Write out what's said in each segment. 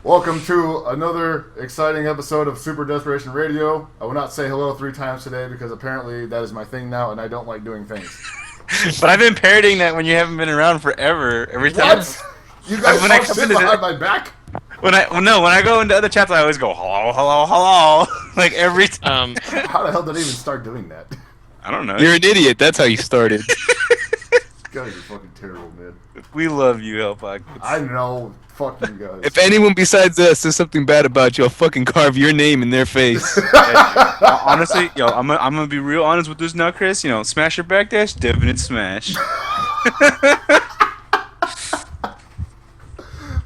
Welcome to another exciting episode of Super Desperation Radio. I will not say hello 3 times today because apparently that is my thing now, and I don't like doing things. But I've been parroting that when you haven't been around forever. Every time. What? You guys when I talk come shit into behind my back? when I go into other chats, I always go hello, hello, hello, like every time. How the hell did I even start doing that? I don't know. You're an idiot. That's how you started. You guys are fucking terrible, man. We love you, Hell Pockets. I know. Fuck you guys. If anyone besides us says something bad about you, I'll fucking carve your name in their face. Honestly, I'm gonna be real honest with this now, Chris. Smash or backdash, definite smash.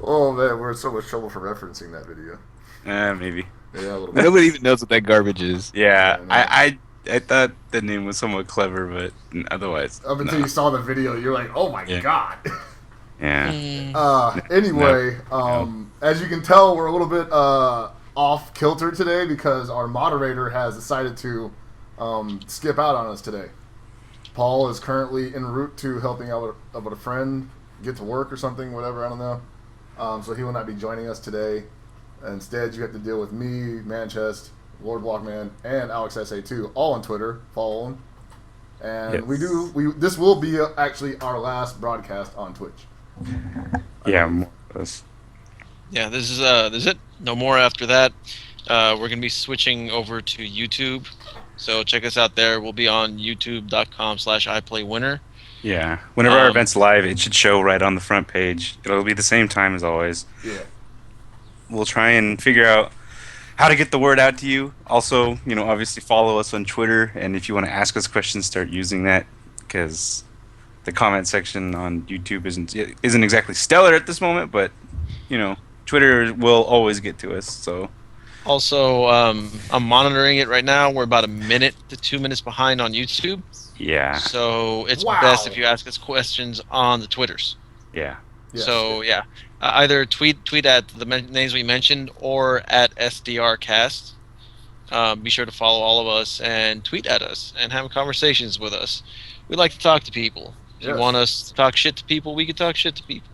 Oh man, we're in so much trouble for referencing that video. Maybe. Yeah, a little bit. Nobody even knows what that garbage is. Yeah, Yeah, I thought the name was somewhat clever, but otherwise. Up until you saw the video, you're like, oh my god. Yeah. Anyway, as you can tell, we're a little bit off kilter today because our moderator has decided to skip out on us today. Paul is currently en route to helping out with a friend, get to work or something, whatever, I don't know. So he will not be joining us today. Instead, you have to deal with me, Manchest, Lord Blockman, and Alex SA2, all on Twitter. Follow them. And Yes. this will be actually our last broadcast on Twitch. Yeah. More or less. Yeah, this is it. No more after that. We're gonna be switching over to YouTube, so check us out there. We'll be on youtube.com/iplaywinner. Yeah. Whenever our event's live, it should show right on the front page. It'll be the same time as always. Yeah. We'll try and figure out how to get the word out to you. Also, obviously follow us on Twitter, and if you want to ask us questions, start using that, because the comment section on YouTube isn't exactly stellar at this moment, but Twitter will always get to us. So Also, I'm monitoring it right now. We're about 1 minute to 2 minutes behind on YouTube, yeah, so it's Wow. best if you ask us questions on the Twitters. yeah. Yes. So yeah, either tweet at the names we mentioned or at SDRcast. Be sure to follow all of us and tweet at us and have conversations with us. We like to talk to people. If you Yes. want us to talk shit to people, we can talk shit to people.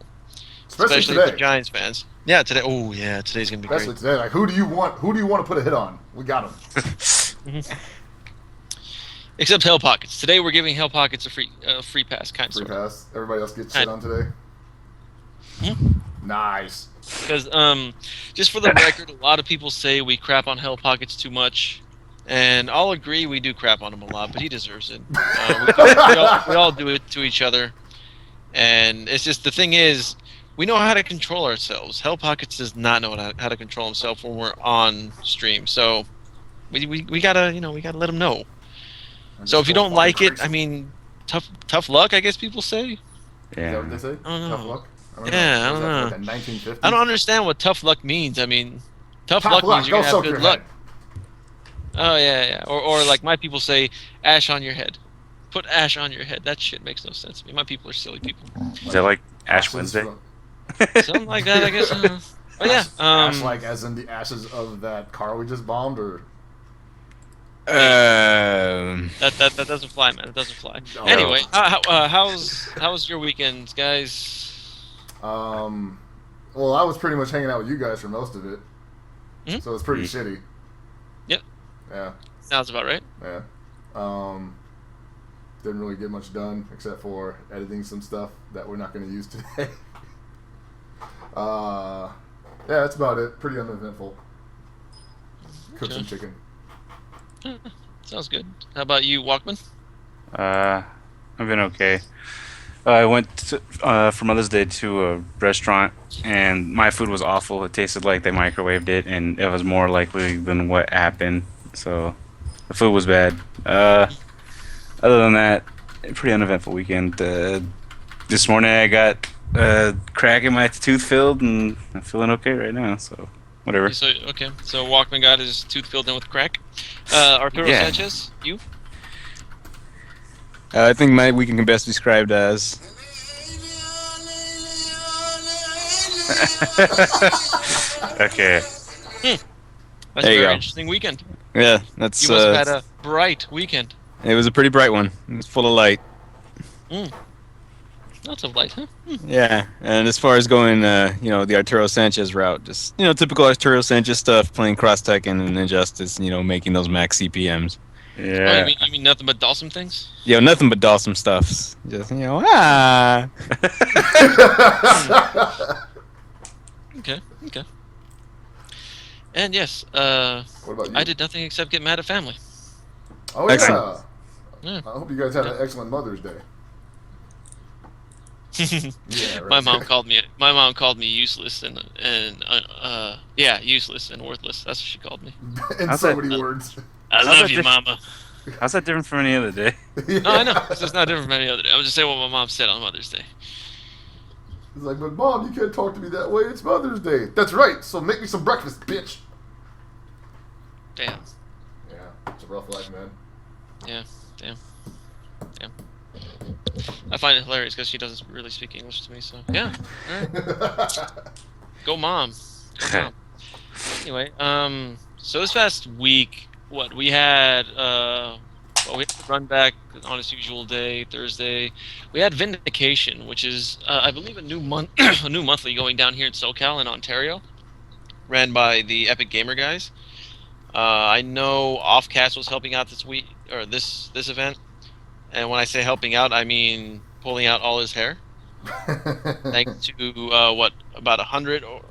Especially Especially today. the Giants fans. Yeah, today. Oh yeah, today's gonna be Especially great. today. Like, who do you want to put a hit on? We got him. Except Hell Pockets. Today we're giving Hell Pockets a free pass, kind Free of. pass. Everybody else gets shit on today. Nice. Because just for the record, a lot of people say we crap on Hell Pockets too much, and I'll agree we do crap on him a lot, but he deserves it. We all do it to each other, and it's just the thing is, we know how to control ourselves. Hell Pockets does not know how to control himself when we're on stream, so we gotta let him know. So if you don't like it, I mean, tough luck, I guess people say. Is that what they say? I don't know. Tough luck? Yeah, I Was don't that know. like a 1950s? I don't understand what tough luck means. I mean, tough Tough luck luck. means you're Go gonna soak have your good luck. head. Oh yeah. Or like my people say, ash on your head. Put ash on your head. That shit makes no sense to me. My people are silly people. Is that like Ash Ashes Wednesday? from- Something like that, I guess. But yeah. Ash, like as in the ashes of that car we just bombed, or That doesn't fly, man. It doesn't fly. No. Anyway, how's your weekends, guys? well, I was pretty much hanging out with you guys for most of it, Mhm. so it's pretty Mhm. shitty. Yep. Yeah. Sounds about right. Yeah. Didn't really get much done except for editing some stuff that we're not going to use today. Yeah, that's about it. Pretty uneventful. Cooked some Okay. chicken. Sounds good. How about you, Walkman? I've been okay. I went for Mother's Day to a restaurant, and my food was awful. It tasted like they microwaved it, and it was more likely than what happened. So the food was bad. Other than that, a pretty uneventful weekend. This morning I got crack in my tooth filled, and I'm feeling okay right now. So whatever. So Walkman got his tooth filled in with crack. Arturo Yeah. Sanchez, you? I think my weekend can best be described as Okay. That's There a you very go. interesting weekend. yeah. That's You must have had a bright weekend. it was a pretty bright one. It was full of light. Lots of light, huh? Yeah, and as far as going, the Arturo Sanchez route, just typical Arturo Sanchez stuff, playing cross Tekken and Injustice, making those max CPMs. Oh, Yeah. you mean nothing but Dawson things? Nothing but Dawson stuffs. Just Okay, okay. And yes, What about you? I did nothing except get mad at family. Oh Excellent. yeah. Yeah. I hope you guys had an excellent Mother's Day. Yeah, right. My mom called me useless and yeah, useless and worthless. That's what she called me. In How's so that- many words. I How's love that you, diff- mama. How's that different from any other day? Yeah. No, I know. It's just not different from any other day. I'm just saying what my mom said on Mother's Day. It's like, but Mom, you can't talk to me that way. It's Mother's Day. That's right. So make me some breakfast, bitch. Damn. Yeah, it's a rough life, man. Yeah. Damn. I find it hilarious because she doesn't really speak English to me. So yeah. All right. Go mom. Go mom. Anyway, so this past week, we had we had to run back on its usual day, Thursday. We had Vindication, which is I believe a new monthly going down here in SoCal in Ontario, ran by the Epic Gamer guys. I know Offcast was helping out this week or this event, and when I say helping out, I mean pulling out all his hair. Thanks to about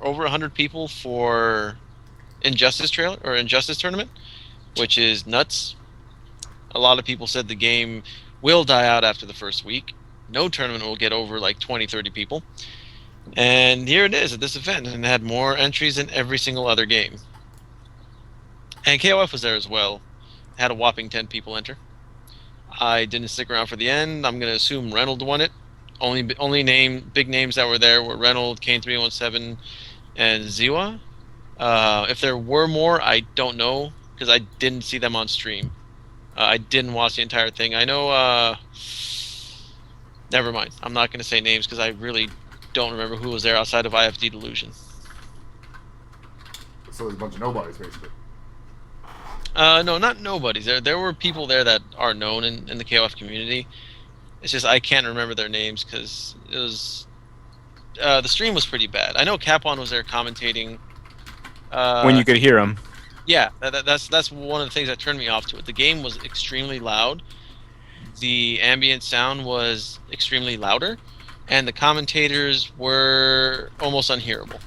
over 100 people for Injustice Tournament, which is nuts. A lot of people said the game will die out after the first week. No tournament will get over like 20-30 people. And here it is at this event, and it had more entries than every single other game. And KOF was there as well. Had a whopping 10 people enter. I didn't stick around for the end. I'm gonna assume Reynolds won it. Only big names that were there were Reynolds, Kane317, and Ziwa. If there were more, I don't know because I didn't see them on stream. I didn't watch the entire thing. I know. Never mind. I'm not gonna say names because I really don't remember who was there outside of IFD Delusion. So there's a bunch of nobodies, basically. No, not nobodies. There were people there that are known in the KOF community. It's just I can't remember their names because it was the stream was pretty bad. I know Capon was there commentating. when you could hear them. Yeah, that's one of the things that turned me off to it. The game was extremely loud. The ambient sound was extremely louder, and the commentators were almost unhearable.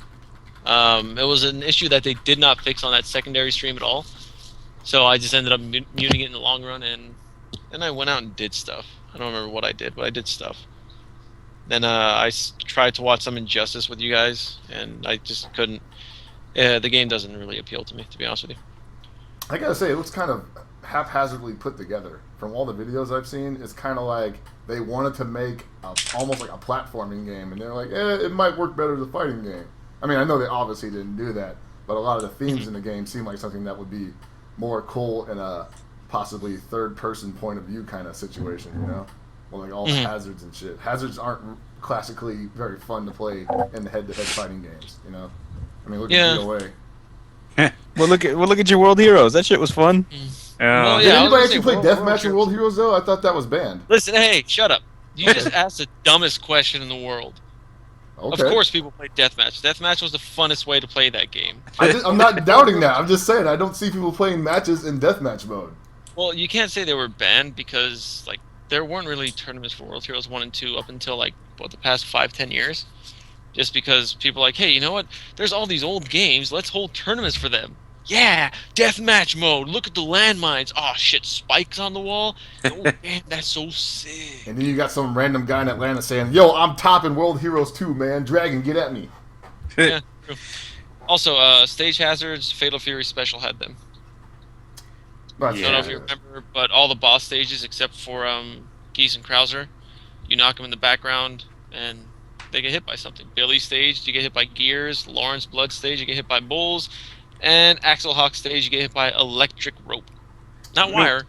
It was an issue that they did not fix on that secondary stream at all. So I just ended up muting it in the long run, and then I went out and did stuff. I don't remember what I did, but I did stuff. Then I tried to watch some Injustice with you guys, and I just couldn't. The game doesn't really appeal to me, to be honest with you. I gotta say, it looks kind of haphazardly put together. From all the videos I've seen, it's kind of like they wanted to make almost like a platforming game, and they're like, it might work better as a fighting game. I mean, I know they obviously didn't do that, but a lot of the themes in the game seem like something that would be more cool in a possibly third-person point of view kind of situation, you know? Well, like all the hazards and shit. Hazards aren't classically very fun to play in the head-to-head fighting games, you know? I mean, look at DOA. Well, look at your World Heroes. That shit was fun. Well, Did yeah, I was anybody gonna actually say play World Deathmatch in World Heroes, though? I thought that was banned. Listen, hey, shut up. You just asked the dumbest question in the world. Okay. Of course people play Deathmatch. Deathmatch was the funnest way to play that game. I'm not doubting that. I'm just saying I don't see people playing matches in Deathmatch mode. Well, you can't say they were banned because, like, there weren't really tournaments for World Heroes 1 and 2 up until, like, the past 5-10 years. Just because people are like, hey, you know what? There's all these old games. Let's hold tournaments for them. Yeah, deathmatch mode. Look at the landmines. Oh shit, spikes on the wall. Oh damn, that's so sick. And then you got some random guy in Atlanta saying, "Yo, I'm top in World Heroes 2, man. Dragon, get at me." Yeah, true. Also, Stage Hazards, Fatal Fury Special had them. But, I don't know if you remember, but all the boss stages except for Geese and Krauser, you knock them in the background and they get hit by something. Billy stage, you get hit by gears. Lawrence Blood stage, you get hit by bulls. And Axel Hawk stage, you get hit by electric rope. Not wire.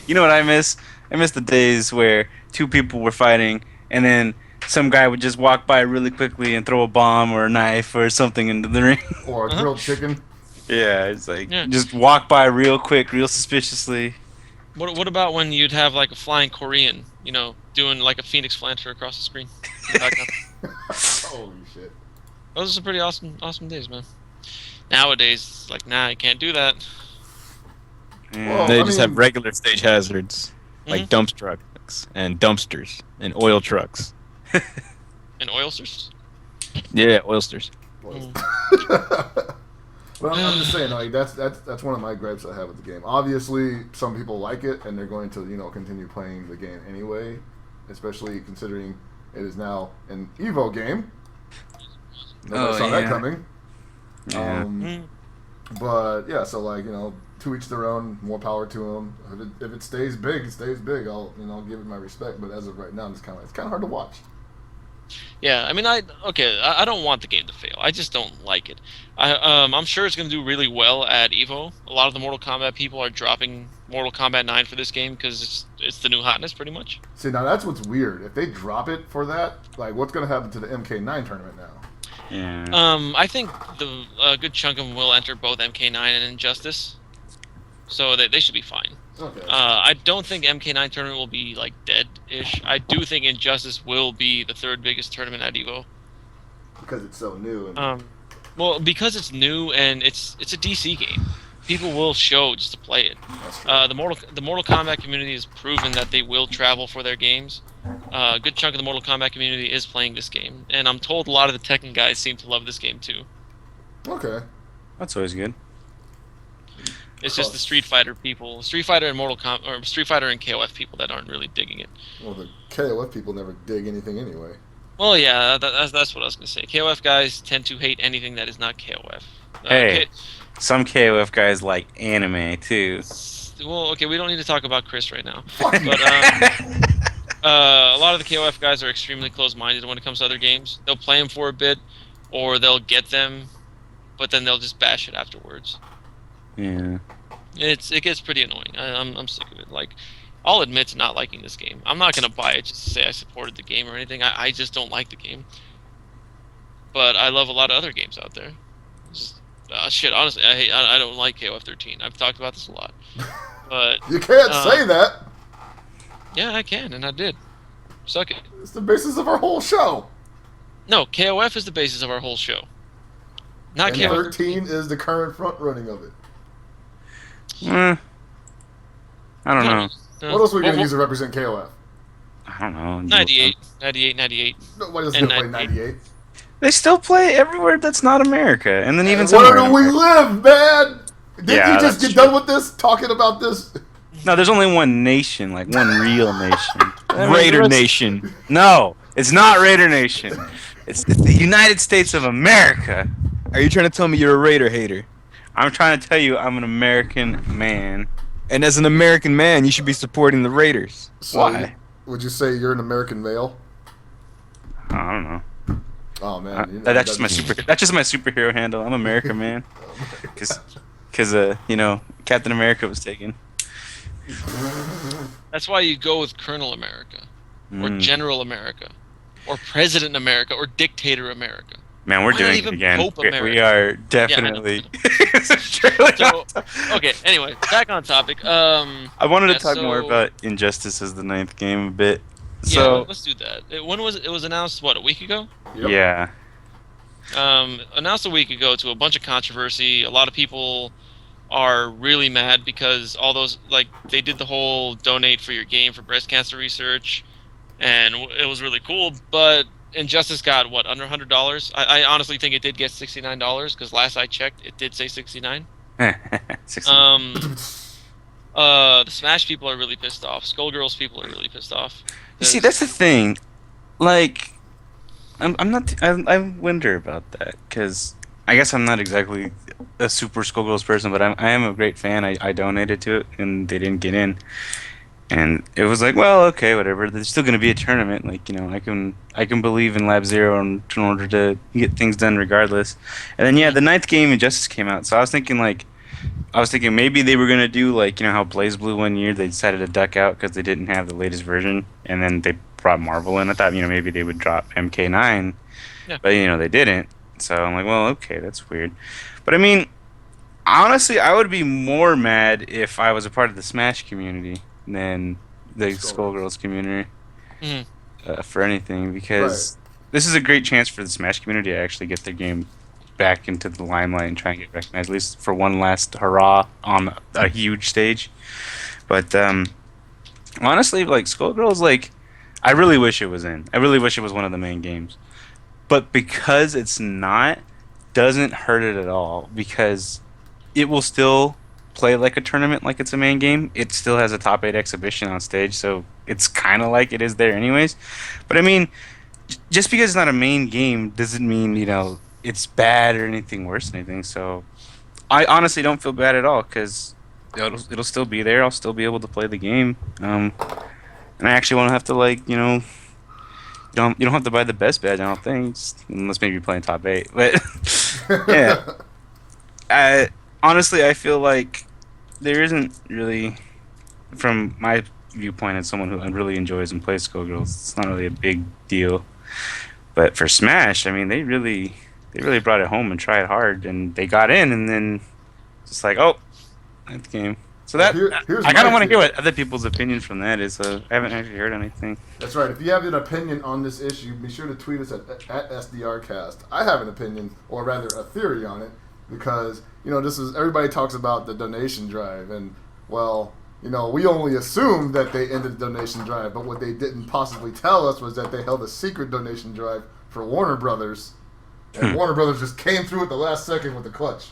You know what I miss? I miss the days where two people were fighting, and then some guy would just walk by really quickly and throw a bomb or a knife or something into the ring. Or a grilled chicken. Yeah, it's like just walk by real quick, real suspiciously, What about when you'd have like a flying Korean, doing like a Phoenix Planter across the screen in the background? Holy shit. Those are some pretty awesome days, man. Nowadays, it's like, nah, you can't do that. Yeah. Well, They I just have mean, regular stage hazards like dump trucks and dumpsters and oil trucks. And oilsters. Yeah, oilsters. But I'm just saying, like that's one of my gripes I have with the game. Obviously, some people like it, and they're going to continue playing the game anyway, especially considering it is now an Evo game. Nobody saw that coming. Yeah. But yeah, so like to each their own. More power to them. If it stays big, it stays big. I'll give it my respect. But as of right now, it's kind of hard to watch. Yeah, I mean, I don't want the game to fail. I just don't like it. I'm sure it's going to do really well at Evo. A lot of the Mortal Kombat people are dropping Mortal Kombat 9 for this game because it's the new hotness, pretty much. See, now that's what's weird. If they drop it for that, like, what's going to happen to the MK9 tournament now? Yeah. I think a good chunk of them will enter both MK9 and Injustice, so they should be fine. Okay. I don't think MK9 tournament will be like dead-ish. I do think Injustice will be the third biggest tournament at Evo. Because it's so new. And Well, because it's new and it's a DC game, people will show just to play it. The Mortal Kombat community has proven that they will travel for their games. A good chunk of the Mortal Kombat community is playing this game, and I'm told a lot of the Tekken guys seem to love this game too. Okay. That's always good. It's just the Street Fighter people, Street Fighter and Street Fighter and KOF people that aren't really digging it. Well, the KOF people never dig anything anyway. Well, yeah, that's what I was gonna say. KOF guys tend to hate anything that is not KOF. Hey, some KOF guys like anime too. Well, okay, we don't need to talk about Chris right now. But a lot of the KOF guys are extremely close-minded when it comes to other games. They'll play them for a bit, or they'll get them, but then they'll just bash it afterwards. Yeah. It gets pretty annoying. I'm sick of it. Like, I'll admit to not liking this game. I'm not gonna buy it just to say I supported the game or anything. I just don't like the game. But I love a lot of other games out there. Just, shit, honestly, I don't like KOF 13. I've talked about this a lot. But You can't say that. yeah, I can, and I did. Suck it. It's the basis of our whole show. No, KOF is the basis of our whole show. Not And KOF 13 is the current front running of it. I don't know. What else are we going to use to represent KOF? I don't know. 98. Nobody else And going to play 98. They still play everywhere that's not America, and then even Where somewhere. do in we America. live, man? Didn't Yeah, you just that's get done with this, talking about this? No, there's only one nation, like one real nation. I mean, Raider the rest- Nation. No, it's not Raider Nation. It's the United States of America. Are you trying to tell me you're a Raider hater? I'm trying to tell you, I'm an American man. And as an American man, you should be supporting the Raiders. So, Why? Would you say you're an American male? I don't know. Oh, man. That's just my superhero handle. I'm American man, because Captain America was taken. That's why you go with Colonel America, or General America, or President America, or Dictator America. Man, we're Why not doing it even again. Pope We America? are definitely. So, okay. Anyway, back on topic. I wanted to yeah, talk more so- about Injustice as the ninth game a bit. Yeah, So let's do that. When was it? It was announced a week ago? Yep. yeah, Announced a week ago to a bunch of controversy. A lot of people are really mad because all those they did the whole donate for your game for breast cancer research, and it was really cool. But Injustice got what, under $100? I honestly think it did get $69 because last I checked, it did say 69. 16. The Smash people are really pissed off. Skullgirls people are really pissed off. You see, that's the thing. Like, I'm not. I wonder about that because I guess I'm not exactly a super Skullgirls person, but I am a great fan. I donated to it, and they didn't get in. And it was like, well, okay, whatever. There's still going to be a tournament. Like, I can believe in Lab Zero in order to get things done regardless. And then, yeah, the ninth game, Injustice, came out. So I was thinking maybe they were going to do, how BlazBlue one year, they decided to duck out because they didn't have the latest version. And then they brought Marvel in. I thought, maybe they would drop MK9. Yeah. But, they didn't. So I'm like, well, okay, that's weird. But, I mean, Honestly, I would be more mad if I was a part of the Smash community than the Skullgirls. Skullgirls community Mhm. for anything, Right. because this is a great chance for the Smash community to actually get their game back into the limelight and try and get recognized, at least for one last hurrah on a huge stage. But honestly, like Skullgirls, like I really wish it was in. I really wish it was one of the main games. But because it's not, doesn't hurt it at all because it will still play like a tournament, like it's a main game. It still has a top 8 exhibition on stage, so it's kind of like it is there anyways. But I mean, just because it's not a main game doesn't mean, it's bad or anything worse than anything. So I honestly don't feel bad at all because it'll still be there. I'll still be able to play the game. And I actually won't have to, like, you don't have to buy the best badge, I don't think, unless maybe you're playing top 8. But yeah, honestly, I feel like there isn't really, from my viewpoint as someone who really enjoys and plays Skullgirls, it's not really a big deal. But for Smash, I mean, they really brought it home and tried hard, and they got in, and then just like, oh, that's the game. So Well, that here's I kind my of want to hear theory. what other people's opinion from that is. I haven't actually heard anything. That's right. If you have an opinion on this issue, be sure to tweet us at SDRcast. I have an opinion, or rather a theory on it, because this is everybody talks about the donation drive, and well, we only assumed that they ended the donation drive, but what they didn't possibly tell us was that they held a secret donation drive for Warner Brothers, and Warner Brothers just came through at the last second with the clutch.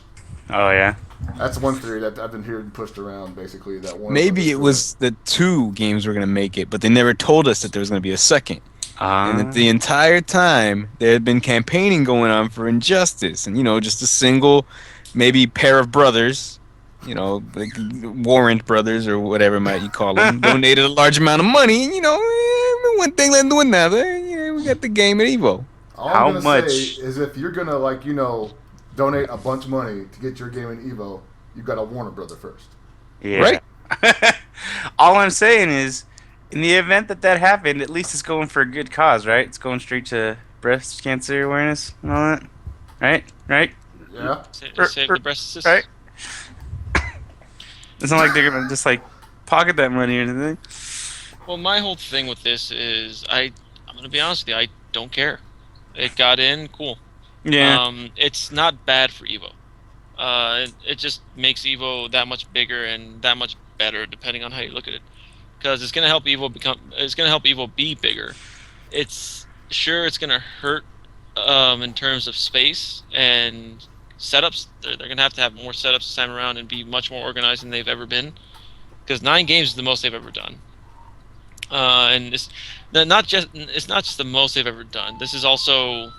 Oh yeah. That's one theory that I've been hearing pushed around, basically, that Warner Maybe Brothers it was the 2 games were gonna make it, but they never told us that there was gonna be a second. And that the entire time there had been campaigning going on for Injustice, and just a single, maybe pair of brothers, like Warrant brothers or whatever might you call them, donated a large amount of money, and one thing led to another. We got the game at Evo. All How I'm gonna much? say is if you're gonna donate a bunch of money to get your game in Evo, you got to Warner Brother first. Yeah. Right. All I'm saying is, in the event that happened, at least it's going for a good cause, right? It's going straight to breast cancer awareness and all that, right? Right? Yeah. Save the breast assist. Right? It's not like they're gonna just like pocket that money or anything. Well, my whole thing with this is I'm gonna be honest with you. I don't care. It got in, cool. Yeah. It's not bad for Evo. It just makes Evo that much bigger and that much better, depending on how you look at it. Because it's gonna help Evo be bigger. It's gonna hurt in terms of space and setups. They're gonna have to have more setups this time around and be much more organized than they've ever been. Because 9 games is the most they've ever done. And it's not just the most they've ever done. This is also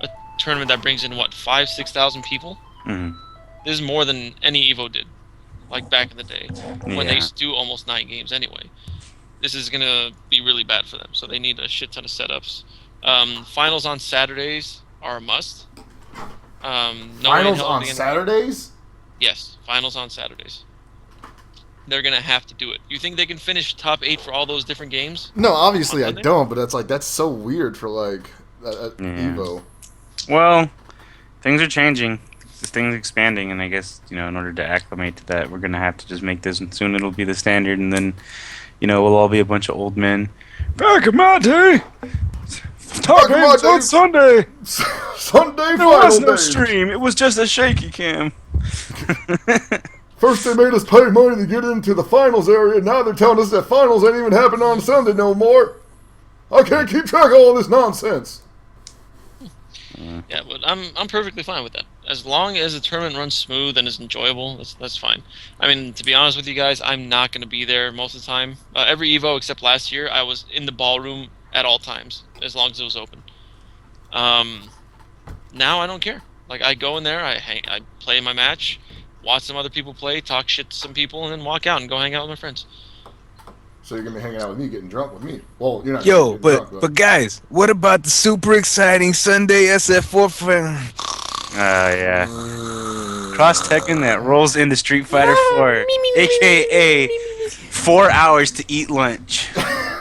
a tournament that brings in 5,000-6,000 people. Mhm. This is more than any Evo did, like back in the day when they Yeah. used to do almost 9 games anyway. This is gonna be really bad for them, so they need a shit ton of setups. Finals on Saturdays are a must. No Finals handheld on again. Saturdays? Yes, finals on Saturdays. They're gonna have to do it. You think they can finish top 8 for all those different games? No, obviously On I Sunday? don't, but that's so weird for Yeah. Evo. Well, things are changing. Things expanding, and I guess in order to acclimate to that, we're gonna have to just make this, and soon it'll be the standard, and then we'll all be a bunch of old men. Back in my day, top Back in my games on day. Sunday. Sunday There was final no days. stream. It was just a shaky cam. First they made us pay money to get into the finals area. Now they're telling us that finals ain't even happening on Sunday no more. I can't keep track of all this nonsense. Yeah, but I'm perfectly fine with that. As long as the tournament runs smooth and is enjoyable, that's fine. I mean, to be honest with you guys, I'm not going to be there most of the time. Every Evo except last year, I was in the ballroom at all times, as long as it was open. Now I don't care. Like, I go in there, I play my match, watch some other people play, talk shit to some people, and then walk out and go hang out with my friends. So you're gonna be hanging out with me, getting drunk with me. Well, you're not. Yo, getting but drunk, but guys, what about the super exciting Sunday SF4 Yeah. Cross Tekken that rolls into Street Fighter 4, aka 4 hours to eat lunch.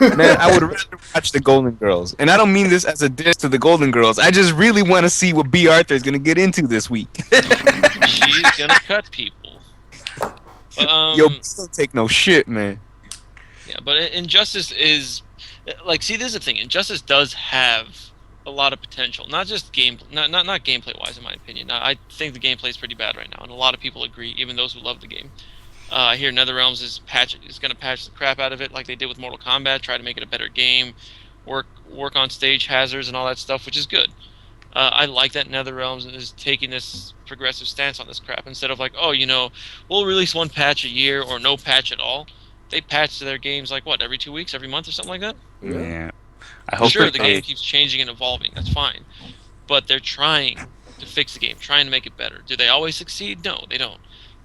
Man, I would rather watch the Golden Girls. And I don't mean this as a diss to the Golden Girls. I just really want to see what B. Arthur is going to get into this week. gonna cut people. But, Yo, don't take no shit, man. yeah, but Injustice is like, see, this is the thing. Injustice does have a lot of potential, not just not gameplay wise, in my opinion. I think the gameplay is pretty bad right now, and a lot of people agree, even those who love the game. I hear NetherRealms is going to patch the crap out of it, like they did with Mortal Kombat, try to make it a better game, work on stage hazards and all that stuff, which is good. I like that NetherRealms is taking this progressive stance on this crap instead of like, oh, we'll release one patch a year or no patch at all. They patch their games like what, every 2 weeks, every month, or something like that. Yeah. I hope Sure, the game keeps changing and evolving. That's fine, but they're trying to fix the game, trying to make it better. Do they always succeed? No, they don't.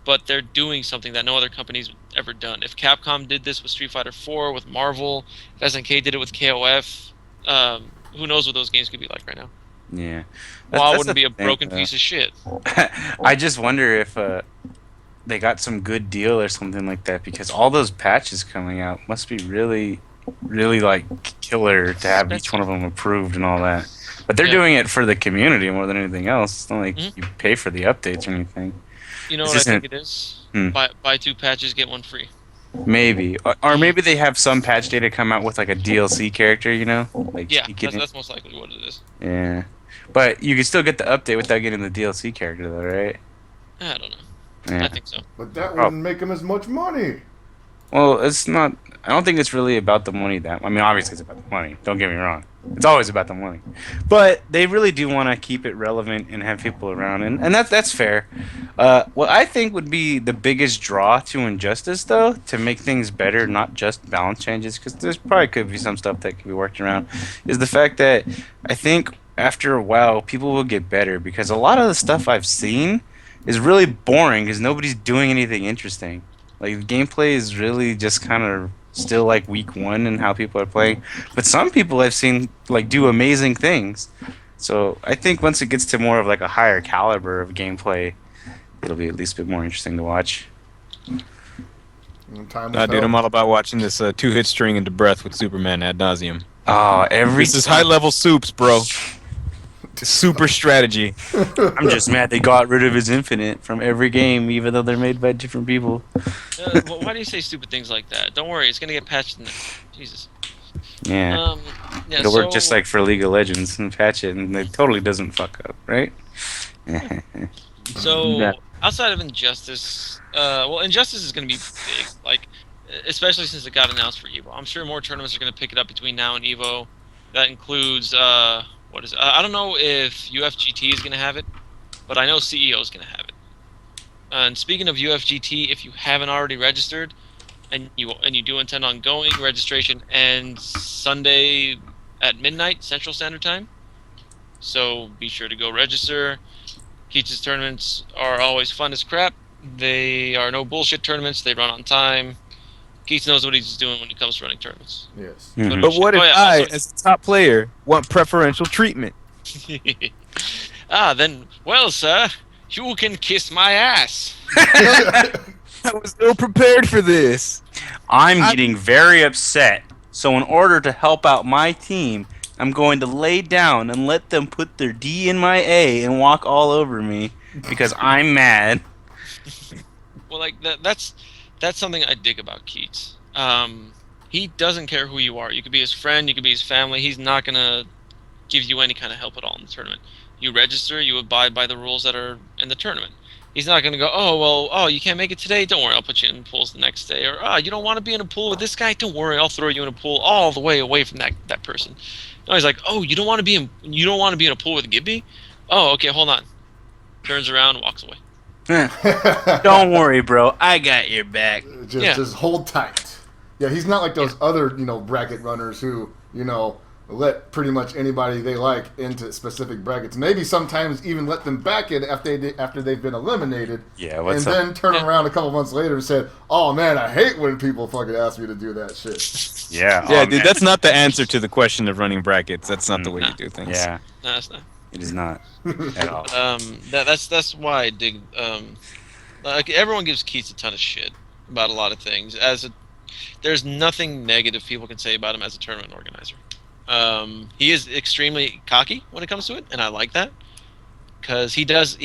But they're doing something that no other company's ever done. If Capcom did this with Street Fighter 4, with Marvel, if SNK did it with KOF, who knows what those games could be like right now? Yeah. WoW wouldn't be a broken piece of shit. I just wonder if they got some good deal or something like that, because all those patches coming out must be really, really like killer to have each one of them approved and all that. But they're doing it for the community more than anything else. It's not like you pay for the updates or anything. You know what I think it is? Buy 2 patches, get 1 free. Maybe, or maybe they have some patch data come out with like a DLC character, like yeah, that's most likely what it is. Yeah, but you can still get the update without getting the DLC character, though, right? I don't know. Yeah. I think so. But that wouldn't make them as much money. Well, it's not. I don't think it's really about the money. I mean, obviously it's about the money. Don't get me wrong. It's always about the money. But they really do want to keep it relevant and have people around, and that's fair. What I think would be the biggest draw to Injustice, though, to make things better, not just balance changes, because there's probably could be some stuff that could be worked around, is the fact that I think after a while people will get better, because a lot of the stuff I've seen is really boring because nobody's doing anything interesting. Like, the gameplay is really just kind of still like week 1 and how people are playing. But some people I've seen like do amazing things. So I think once it gets to more of like a higher caliber of gameplay, it'll be at least a bit more interesting to watch. Dude, I'm all about watching this 2-hit string into breath with Superman ad nauseum. Oh, this is high level soups, bro. Super strategy. I'm just mad they got rid of his infinite from every game, even though they're made by different people. Why do you say stupid things like that? Don't worry, it's gonna get patched. Jesus. Yeah. It'll work just like for League of Legends and patch it, and it totally doesn't fuck up, right? So outside of Injustice, Injustice is gonna be big, like especially since it got announced for Evo. I'm sure more tournaments are gonna pick it up between now and Evo. That includes what is it? I don't know if UFGT is going to have it, but I know CEO is going to have it. And speaking of UFGT, if you haven't already registered, and you do intend on going, registration ends Sunday at midnight Central Standard Time. So be sure to go register. Keats' tournaments are always fun as crap. They are no bullshit tournaments. They run on time. Keith knows what he's doing when it comes to running tournaments. Yes. Mm-hmm. But what if I, as a top player, want preferential treatment? Then, well, sir, you can kiss my ass. I was ill prepared for this. I'm getting very upset. So in order to help out my team, I'm going to lay down and let them put their D in my A and walk all over me because I'm mad. Well, like that's something I dig about Keats. He doesn't care who you are. You could be his friend, you could be his family. He's not going to give you any kind of help at all in the tournament. You register, you abide by the rules that are in the tournament. He's not going to go, you can't make it today? Don't worry, I'll put you in pools the next day. Or, you don't want to be in a pool with this guy? Don't worry, I'll throw you in a pool all the way away from that person. No, he's like, you don't want to be in a pool with Gibby? Oh, okay, hold on. Turns around, walks away. Don't worry, bro. I got your back. Just hold tight. Yeah, he's not like those other, bracket runners who, let pretty much anybody they like into specific brackets. Maybe sometimes even let them back in after they've been eliminated. Yeah, then turn around a couple months later and said, "Oh man, I hate when people fucking ask me to do that shit." Yeah. Yeah, dude, that's not the answer to the question of running brackets. That's not the way you do things. Yeah. No, it's not. It is not at all. That's why I dig. Like everyone gives Keats a ton of shit about a lot of things. There's nothing negative people can say about him as a tournament organizer. He is extremely cocky when it comes to it, and I like that. because he does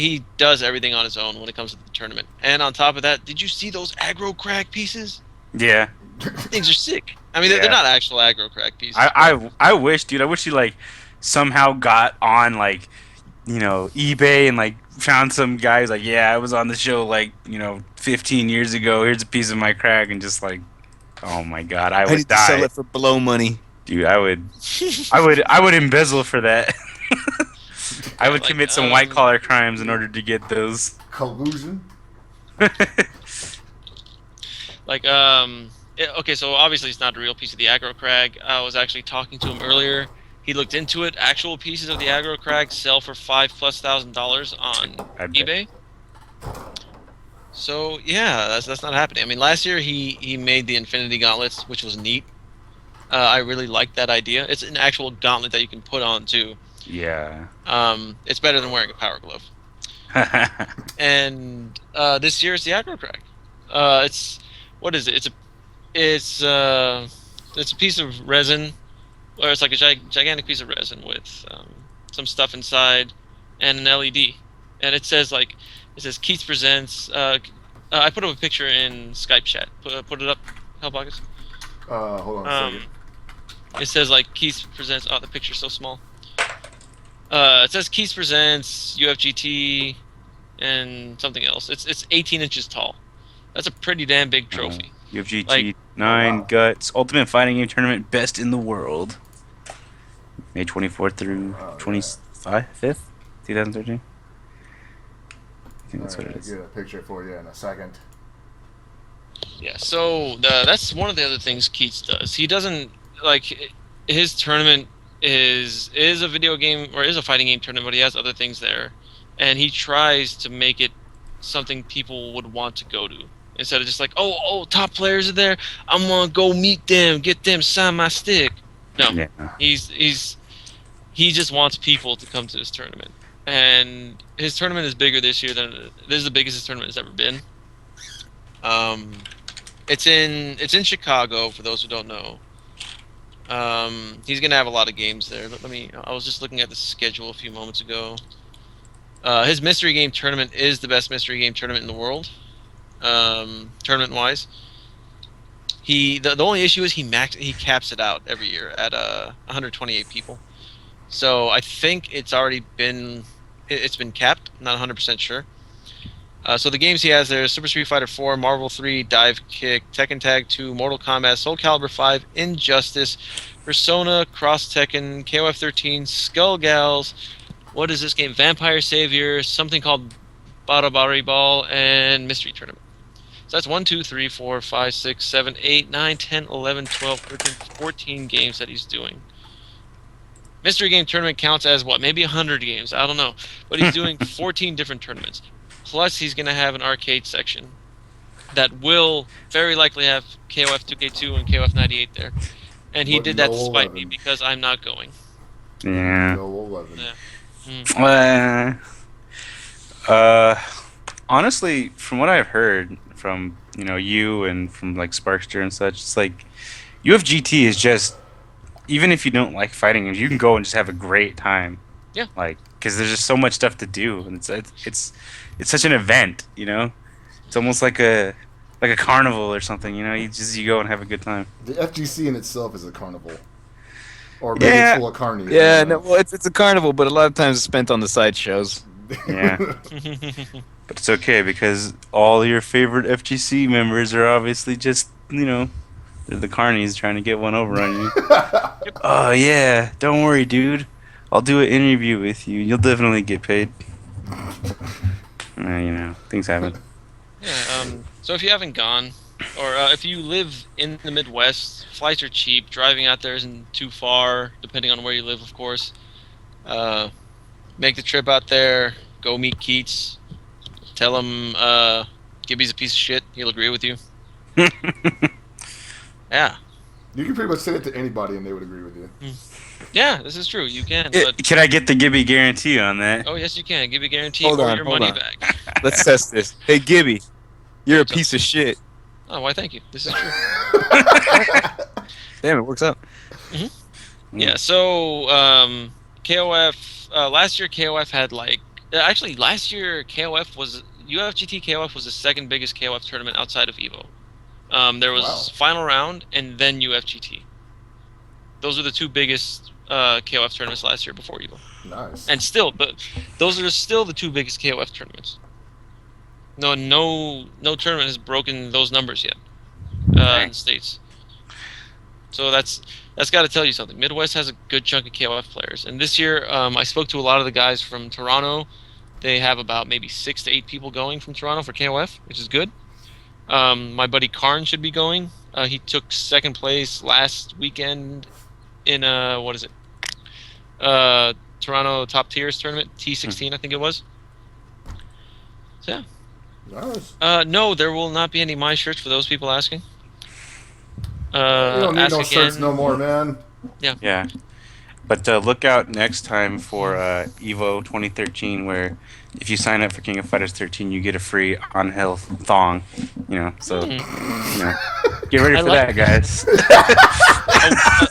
everything on his own when it comes to the tournament. And on top of that, did you see those aggro crag pieces? Yeah. Things are sick. I mean, they're not actual aggro crag pieces. I wish, dude. I wish he like somehow got on like eBay and like found some guy who's like, yeah, I was on the show like 15 years ago. Here's a piece of my crag, and just like, oh my god, I would need die. to sell it for below money. Dude, I would embezzle for that. I would commit some white collar crimes in order to get those. Collusion. Okay, so obviously it's not a real piece of the aggro crag. I was actually talking to him earlier. He looked into it. Actual pieces of the aggro crag sell for $5,000+ on eBay. So yeah, that's not happening. I mean, last year he made the Infinity Gauntlets, which was neat. I really liked that idea. It's an actual gauntlet that you can put on too. Yeah. It's better than wearing a power glove. And this year it's the aggro crag. What is it? It's a piece of resin, or it's like a gigantic piece of resin with some stuff inside and an LED. And it says Keats Presents. I put up a picture in Skype chat. Put it up, Hell Pockets. Hold on a second. It says Keats Presents. Oh, the picture's so small. It says Keats Presents UFGT and something else. It's 18 inches tall. That's a pretty damn big trophy. UFGT 9 Guts Ultimate Fighting Game Tournament Best in the World. May 24th through 25th, 2013. I think that's what it is. I'll get a picture for you in a second. Yeah, so that's one of the other things Keats does. He doesn't his tournament is a video game or is a fighting game tournament, but he has other things there, and he tries to make it something people would want to go to instead of just like, oh, top players are there, I'm gonna go meet them, get them, sign my stick. No, yeah. He just wants people to come to this tournament, and his tournament is bigger this year than this is the biggest his tournament has ever been. It's in Chicago for those who don't know. He's gonna have a lot of games there. I was just looking at the schedule a few moments ago. His mystery game tournament is the best mystery game tournament in the world, tournament wise. The only issue is he caps it out every year at 128 people. So I think it's been capped. Not 100% sure. So the games he has there: Super Street Fighter 4, Marvel 3, Dive Kick, Tekken Tag 2, Mortal Kombat, Soul Calibur 5, Injustice, Persona, Cross Tekken, KOF 13, Skull Gals. What is this game? Vampire Savior, something called Barabari Ball, and Mystery Tournament. So that's 1, 2, 3, 4, 5, 6, 7, 8, 9, 10, 11, 12, 13, 14 games that he's doing. Mystery Game Tournament counts as what? Maybe 100 games. I don't know. But he's doing 14 different tournaments. Plus, he's going to have an arcade section that will very likely have KOF 2K2 and KOF 98 there. And he did that to spite me because I'm not going. Yeah. No 11. Honestly, from what I've heard from you and from like Sparkster and such, it's like UFGT is just, even if you don't like fighting games, you can go and just have a great time. Yeah. Because there's just so much stuff to do, and it's such an event, It's almost like a carnival or something, You go and have a good time. The FGC in itself is a carnival, or maybe it's full of carnies. Yeah, no, well, it's a carnival, but a lot of times it's spent on the side shows. Yeah, but it's okay because all your favorite FGC members are obviously just they're the carnies trying to get one over on you. Oh yeah, don't worry, dude. I'll do an interview with you. You'll definitely get paid. Things happen. Yeah. So if you haven't gone, or if you live in the Midwest, flights are cheap. Driving out there isn't too far, depending on where you live, of course. Make the trip out there. Go meet Keats. Tell him Gibby's a piece of shit. He'll agree with you. Yeah. You can pretty much say it to anybody and they would agree with you. Yeah, this is true. You can. Can I get the Gibby guarantee on that? Oh, yes, you can. Gibby guarantee hold on, your money back. Let's test this. Hey, Gibby, you're a piece of shit. Oh, why, thank you. This is true. Damn, it works out. Mm-hmm. Yeah, so KOF, last year KOF had Actually, last year UFGT KOF was the second biggest KOF tournament outside of Evo. There was final round and then UFGT. Those are the two biggest KOF tournaments last year before Evo. Nice. And still, but those are still the two biggest KOF tournaments. No tournament has broken those numbers yet in the States. So that's got to tell you something. Midwest has a good chunk of KOF players, and this year I spoke to a lot of the guys from Toronto. They have about maybe 6 to 8 people going from Toronto for KOF, which is good. My buddy Karn should be going. He took second place last weekend in Toronto Top Tiers tournament, T16 I think it was. So yeah. Nice. No, there will not be any My shirts for those people asking. You don't need no shirts again. no more, man. Yeah. But look out next time for Evo 2013, where if you sign up for King of Fighters 13, you get a free on health thong. So get ready for that, guys.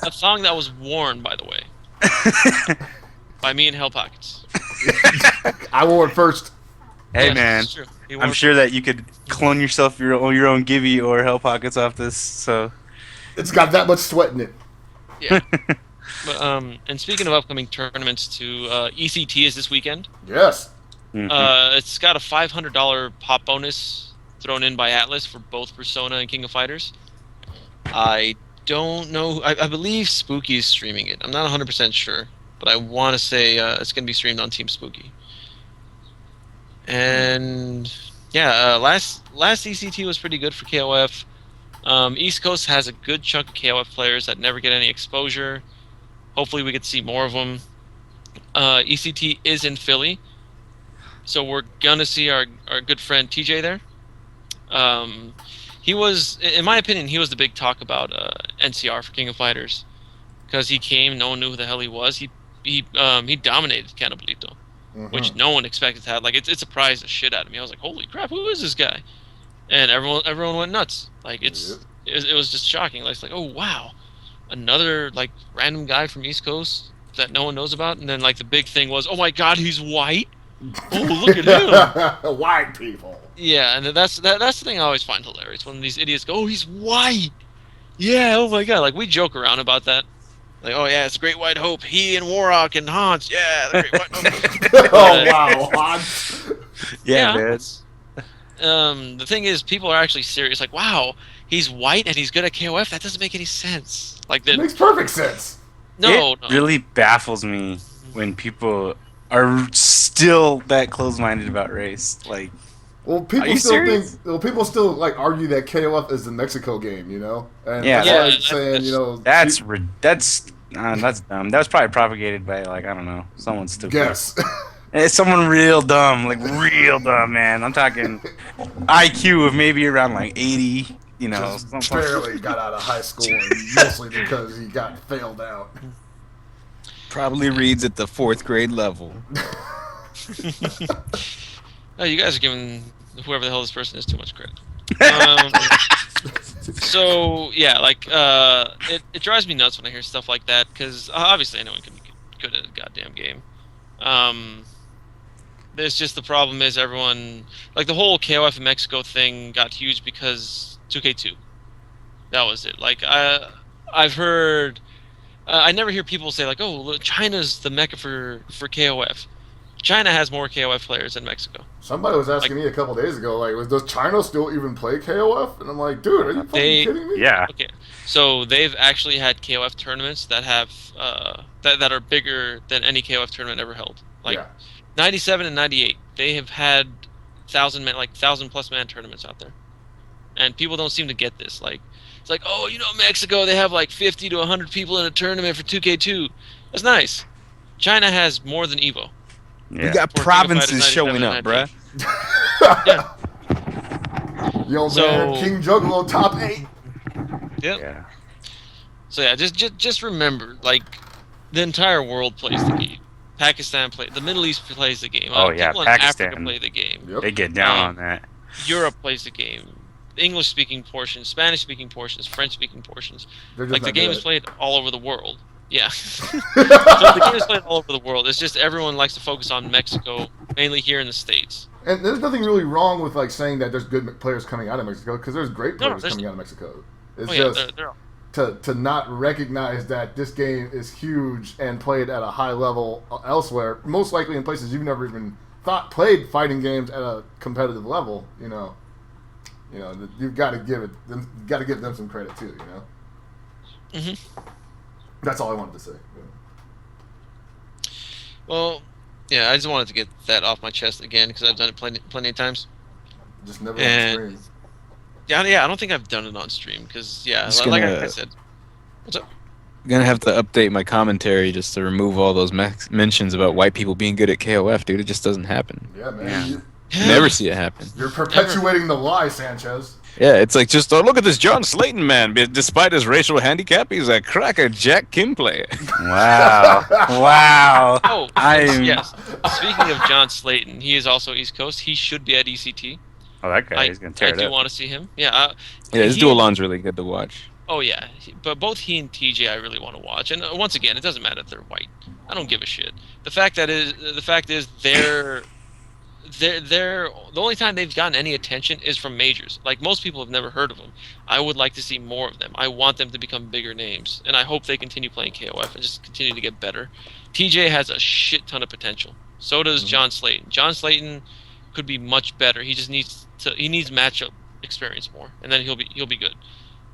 A thong that was worn, by the way, by me and Hell Pockets. I wore it first. Hey, Yes, man, it's true. He wore I'm it sure that you could clone yourself your own Gibby or Hell Pockets off this. So It's got that much sweat in it. Yeah. But, and speaking of upcoming tournaments, ECT is this weekend. Yes. It's got a $500 pop bonus thrown in by Atlas for both Persona and King of Fighters. I don't know. I believe Spooky is streaming it. I'm not 100% sure, but I want to say it's going to be streamed on Team Spooky. And yeah, last ECT was pretty good for KOF. East Coast has a good chunk of KOF players that never get any exposure. Hopefully we get to see more of them. ECT is in Philly, so we're gonna see our good friend TJ there. He was, in my opinion, he was the big talk about NCR for King of Fighters, because he came, no one knew who the hell he was. He dominated Cannibelito, which no one expected to have. Like it surprised the shit out of me. I was like, holy crap, who is this guy? And everyone went nuts. Like it was just shocking. Like, it's like, oh wow, another like random guy from East Coast that no one knows about. And then like the big thing was, oh my god, he's white. Oh, look at him. White people. Yeah, and that's the thing I always find hilarious when these idiots go, oh, he's white. Yeah, oh my god. Like we joke around about that. Like, oh yeah, it's Great White Hope. He and Warrock and Hans. Yeah, the Great White Hope. Oh wow, Hans. yeah, man. The thing is, people are actually serious. Like, wow, he's white and he's good at KOF. That doesn't make any sense. Like, that It makes perfect sense. no. It really baffles me when people are still that close-minded about race. Like, Well, Are people you still serious? think. Well, people still like argue that KOF is the Mexico game, you know. And Yeah. that's Yeah, like saying, you know, that's dumb. That was probably propagated by like I don't know, someone stupid. guess. It's someone real dumb, like real dumb, man. I'm talking IQ of maybe around like 80. You know, Just something. barely got out of high school, and mostly because he got failed out. Probably reads at the 4th grade level. Oh, you guys are giving whoever the hell this person is too much credit. So yeah, like it drives me nuts when I hear stuff like that, because obviously anyone can be good at a goddamn game. There's just the problem is everyone, like the whole KOF in Mexico thing got huge because 2K2. That was it. Like I've heard, I never hear people say like, oh, look, China's the mecca for KOF. China has more KOF players than Mexico. Somebody was asking me a couple days ago, like, does China still even play KOF? And I'm like, dude, are you fucking kidding me? Yeah. Okay, so they've actually had KOF tournaments that have that are bigger than any KOF tournament ever held. Like 97 and 98, they have had 1,000+ man tournaments out there, and people don't seem to get this. Like, it's like, oh, you know, Mexico, they have like 50 to 100 people in a tournament for 2K2. That's nice. China has more than Evo. Yeah. You got For provinces 97 showing and up, bruh. Yeah. Yo, So- man, King Juggalo top 8. Yep. Yeah. So yeah, just remember, like, the entire world plays the game. Pakistan plays, the Middle East plays the game. Oh, yeah, people in Pakistan. Africa play the game. Yep. They get down on that. Europe plays the game. English-speaking portions, Spanish-speaking portions, French-speaking portions. They're just Like, the not game good is played all over the world. Yeah. So the game is played all over the world. It's just everyone likes to focus on Mexico mainly here in the States. And there's nothing really wrong with like saying that there's good players coming out of Mexico because there's great No, players there's- coming out of Mexico. It's Oh yeah, just they're to not recognize that this game is huge and played at a high level elsewhere, most likely in places you've never even thought played fighting games at a competitive level. You've got to give them some credit too. That's all I wanted to say. Well, yeah, I just wanted to get that off my chest again because I've done it plenty of times. Just never And- on stream. Yeah, I don't think I've done it on stream because Just like gonna- I said, what's up? I'm gonna have to update my commentary just to remove all those mentions about white people being good at KOF, dude. It just doesn't happen. Yeah, man. Yeah. You never see it happen. You're perpetuating the lie, Sanchez. Yeah, it's like just look at this John Slayton man. Despite his racial handicap, he's a cracker Jack Kim player. Wow. Wow. Oh, I'm- yes. Speaking of John Slayton, he is also East Coast. He should be at ECT. Oh, that guy, he's going to tear I it do up. want to see him. Yeah. Yeah, his he- dual lawn's really good to watch. Oh yeah, but both he and TJ I really want to watch. And once again, it doesn't matter if they're white. I don't give a shit. The fact is they're the only time they've gotten any attention is from majors. Like most people have never heard of them. I would like to see more of them. I want them to become bigger names, and I hope they continue playing KOF and just continue to get better. TJ has a shit ton of potential. So does John Slayton. John Slayton could be much better. He just needs matchup experience more, and then he'll be good.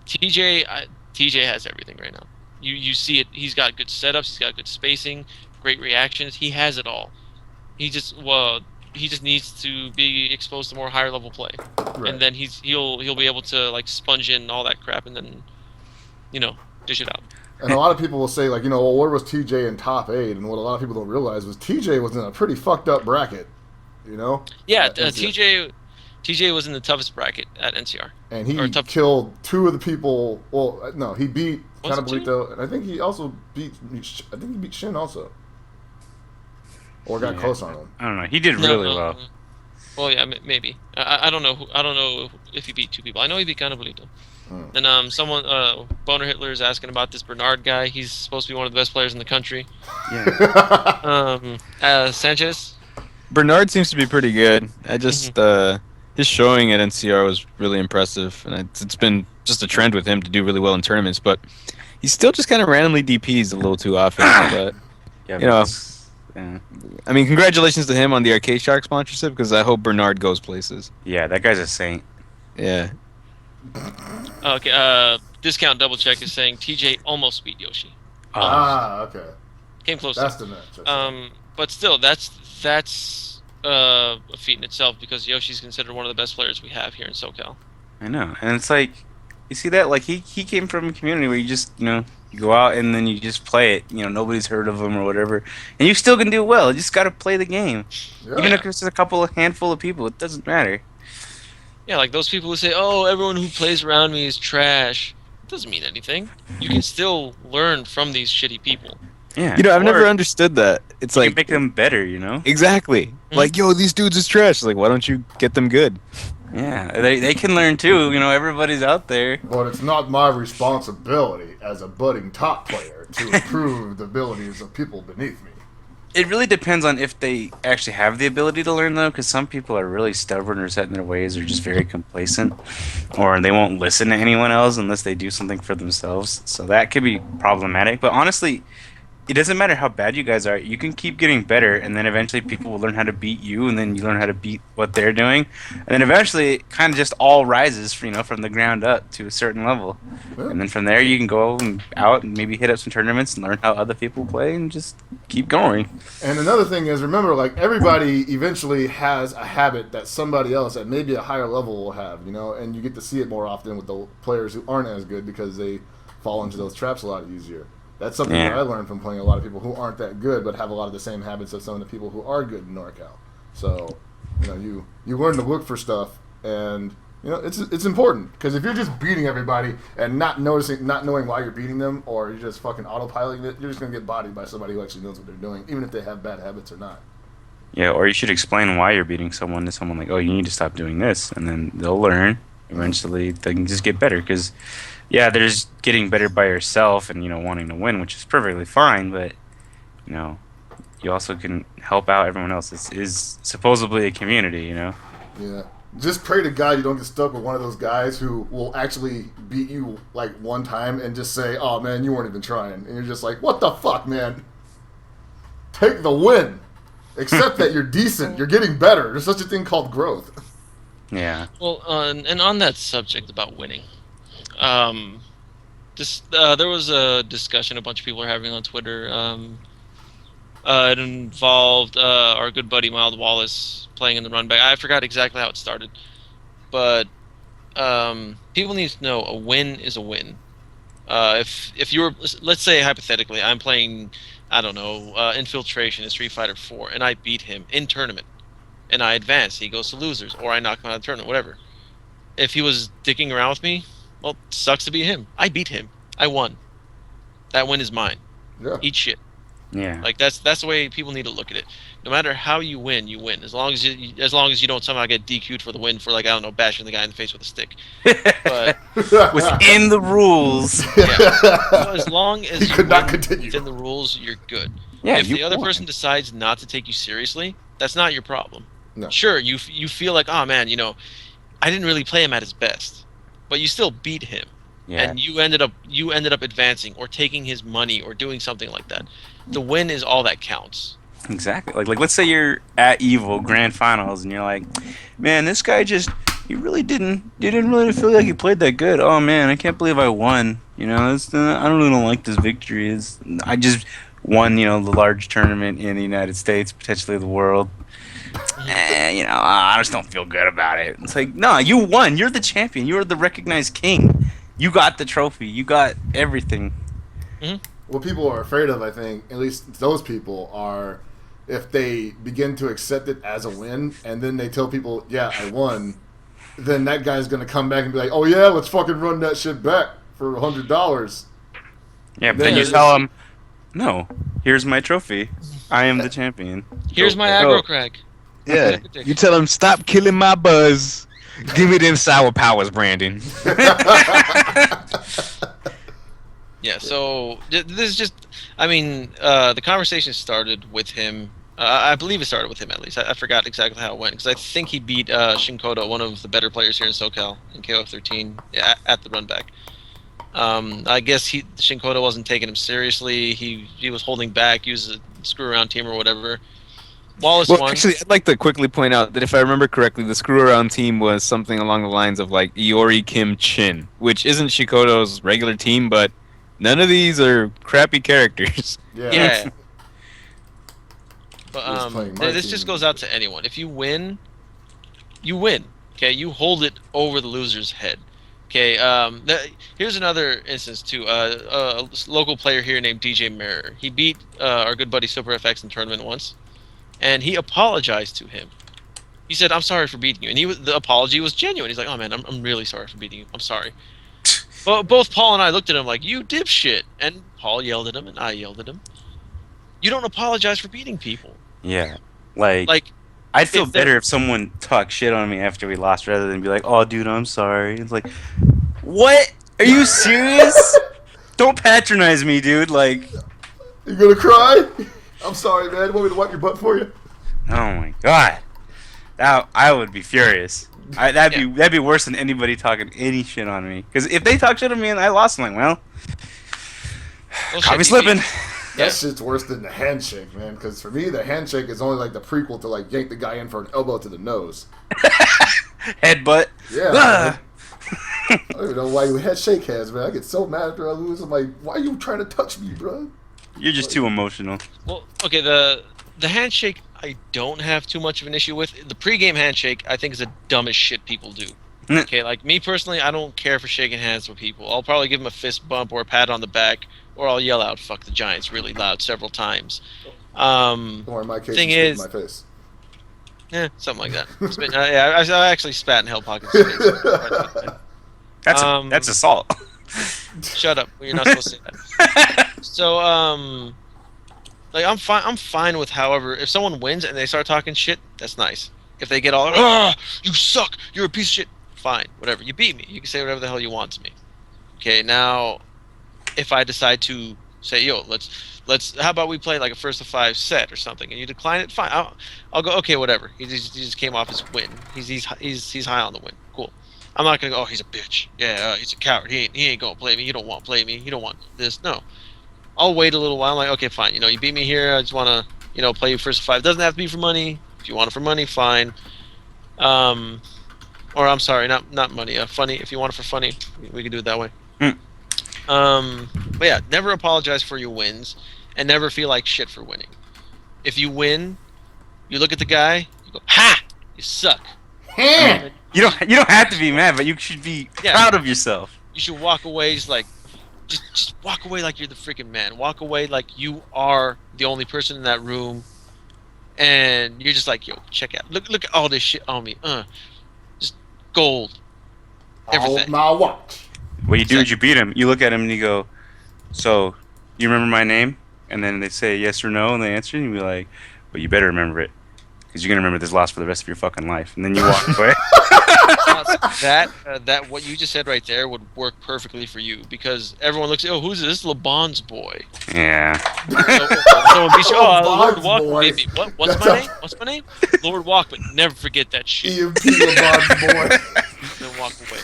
TJ has everything right now. You see it. He's got good setups. He's got good spacing, great reactions. He has it all. He just needs to be exposed to more higher level play, Right. and then he'll be able to like sponge in all that crap, and then dish it out. And a lot of people will say, like, well, where was TJ in top 8? And what a lot of people don't realize was TJ was in a pretty fucked up bracket, Yeah, At NCR. TJ was in the toughest bracket at NCR. And he Or tough- killed 2 of the people. Well, no, he beat Was it 2? Canabolito, and I think he also beat Shin also. Or got Yeah. close on him. I don't know. He did really well. Well, yeah, maybe. I don't know. I don't know if he beat 2 people. I know he beat Canabolito. And someone, Boner Hitler is asking about this Bernard guy. He's supposed to be one of the best players in the country. Yeah. Sanchez. Bernard seems to be pretty good. I just his showing at NCR was really impressive, and it's been just a trend with him to do really well in tournaments. But he still just kind of randomly DPs a little too often. But Yeah, You know. yeah. I mean, congratulations to him on the Arcade Shark sponsorship because I hope Bernard goes places. Yeah, that guy's a saint. Yeah. Okay. Discount double check is saying TJ almost beat Yoshi. Okay. Came close. That's the match. But still, that's a feat in itself because Yoshi's considered one of the best players we have here in SoCal. I know. And it's like, you see that? Like, he came from a community where you just, you go out and then you just play it. Nobody's heard of him or whatever. And you still can do well. You just got to play the game. Yeah. Even if it's just a handful of people, it doesn't matter. Yeah, like those people who say, "Oh, everyone who plays around me is trash." It doesn't mean anything. You can still learn from these shitty people. Yeah. I've Or never understood that. It's you like can make them better, exactly like, yo, these dudes is trash. Like, why don't you get them good? Yeah, they can learn too. Everybody's out there. But it's not my responsibility as a budding top player to improve the abilities of people beneath me. It really depends on if they actually have the ability to learn, though, because some people are really stubborn or set in their ways or just very complacent, or they won't listen to anyone else unless they do something for themselves. So that could be problematic. But honestly, it doesn't matter how bad you guys are. You can keep getting better, and then eventually people will learn how to beat you, and then you learn how to beat what they're doing. And then eventually it kind of just all rises, from the ground up to a certain level. Yeah. And then from there you can go out and maybe hit up some tournaments and learn how other people play and just keep going. And another thing is, remember, like, everybody eventually has a habit that somebody else at maybe a higher level will have, and you get to see it more often with the players who aren't as good because they fall into those traps a lot easier. That's something that I learned from playing a lot of people who aren't that good but have a lot of the same habits as some of the people who are good in NorCal. So, you learn to look for stuff, and it's important because if you're just beating everybody and not knowing why you're beating them, or you're just fucking autopiloting it, you're just gonna get bodied by somebody who actually knows what they're doing, even if they have bad habits or not. Yeah, or you should explain why you're beating someone to someone like, oh, you need to stop doing this, and then they'll learn. Eventually, they can just get better because, yeah, there's getting better by yourself and wanting to win, which is perfectly fine. But you also can help out everyone else. This is supposedly a community, you know. Yeah. Just pray to God you don't get stuck with one of those guys who will actually beat you like one time and just say, "Oh man, you weren't even trying," and you're just like, "What the fuck, man? Take the win." Accept that you're decent. You're getting better. There's such a thing called growth. Yeah. Well, and on that subject about winning, there was a discussion a bunch of people are having on Twitter. It involved our good buddy Miles Wallace playing in the run back. I forgot exactly how it started, but people need to know a win is a win. If you're, let's say hypothetically, I'm playing, I don't know, Infiltration in Street Fighter 4, and I beat him in tournament, and I advance, he goes to losers, or I knock him out of the tournament, whatever. If he was dicking around with me, well, sucks to be him. I beat him. I won. That win is mine. Yeah. Eat shit. Yeah. Like that's the way people need to look at it. No matter how you win, you win. As long as you don't somehow get DQ'd for the win for, like, I don't know, bashing the guy in the face with a stick. But Within the rules. yeah, so as long as you could not win continue. within the rules, you're good. Yeah. If You the other won. person decides not to take you seriously, that's not your problem. No. Sure, you feel like, oh man, I didn't really play him at his best, but you still beat him, Yeah. and you ended up advancing or taking his money or doing something like that. The win is all that counts. Exactly. Like let's say you're at Evo Grand Finals and you're like, man, this guy he really didn't really feel like he played that good. Oh man, I can't believe I won. I don't like this victory. I just won, the large tournament in the United States, potentially the world. I just don't feel good about it. It's like, no, you won. You're the champion. You're the recognized king. You got the trophy. You got everything. What people are afraid of, I think, at least those people, are if they begin to accept it as a win and then they tell people, yeah, I won, then that guy's going to come back and be like, oh yeah, let's fucking run that shit back for $100. Yeah, but then you tell him, no, here's my trophy. I am the champion. Here's my Go. aggro crag. Yeah, you tell him, stop killing my buzz. Give me them sour powers, Brandon. Yeah, so this is just, the conversation started with him. I believe it started with him, at least. I forgot exactly how it went, because I think he beat Shinkoto, one of the better players here in SoCal, in KO13, at the run back. I guess Shinkoto wasn't taking him seriously. He was holding back. He was a screw-around team or whatever. Wallace won. Actually, I'd like to quickly point out that if I remember correctly, the screw-around team was something along the lines of, like, Iori Kim Chin, which isn't Shikoto's regular team, but none of these are crappy characters. Yeah. He was But playing my this team. just goes out to anyone. If you win, you win. Okay, you hold it over the loser's head. Okay. Here's another instance too. A local player here named DJ Mirror. He beat our good buddy Super FX in tournament once, and he apologized to him. He said, "I'm sorry for beating you," and the apology was genuine. He's like, "Oh man, I'm really sorry for beating you. I'm sorry." But both Paul and I looked at him like, "You dipshit," and Paul yelled at him, and I yelled at him. You don't apologize for beating people. Yeah. Like I'd feel better if someone talked shit on me after we lost rather than be like, oh, dude, I'm sorry. It's like, what? Are you serious? Don't patronize me, dude. Like, You gonna cry? I'm sorry, man. Want me to wipe your butt for you? oh my god. I would be furious. That'd be worse than anybody talking any shit on me. Because if they talk shit on me and I lost, I'm like, well, caught me slipping. That shit's worse than the handshake, man. Because for me, the handshake is only like the prequel to like yank the guy in for an elbow to the nose. Headbutt. Yeah. Ah. I don't even know why you had shake hands, man. I get so mad after I lose. I'm like, why are you trying to touch me, bro? You're just too emotional. Well, okay, the handshake I don't have too much of an issue with. The pregame handshake I think is the dumbest shit people do. Okay, like me personally, I don't care for shaking hands with people. I'll probably give them a fist bump or a pat on the back, or I'll yell out "fuck the Giants" really loud several times. Or in my case, Thing you spit is- in my face. Yeah, something like that. I actually spat in Hell Pocket's face. That's assault. Shut up. You're not supposed to say that. So, like I'm fine with. However, if someone wins and they start talking shit, that's nice. If they get all, you suck, you're a piece of shit. Fine, whatever. You beat me. You can say whatever the hell you want to me. Okay, now, if I decide to say, yo, let's. How about we play like a first of 5 set or something, and you decline it, fine. I'll go. Okay, whatever. He just came off his win. He's high on the win. Cool. I'm not gonna go. Oh, he's a bitch. Yeah, he's a coward. He ain't gonna play me. He don't want to play me. He don't want this. No. I'll wait a little while. I'm like, okay, fine. You beat me here. I just wanna play you first of 5. It doesn't have to be for money. If you want it for money, fine. Or I'm sorry, not money. Funny. If you want it for funny, we can do it that way. But yeah, never apologize for your wins, and never feel like shit for winning. If you win, you look at the guy, you go, "Ha! You suck." You don't have to be mad, but you should be proud of yourself. You should walk away just walk away like you're the freaking man. Walk away like you are the only person in that room, and you're just like, yo, check out. Look at all this shit on me. Just gold. Everything. My watch. What you do is you beat him. You look at him and you go, "So, you remember my name?" And then they say yes or no, and they answer, and you be like, "Well, you better remember it, because you're gonna remember this loss for the rest of your fucking life." And then you walk away. That what you just said right there would work perfectly for you, because everyone looks, oh, who's this LeBron's boy? Yeah. Someone beats you, Lord LeBron's Walkman, boy. maybe. What's my name? What's my name? Lord Walkman. Never forget that shit. EMP LeBron's boy. Then walk away.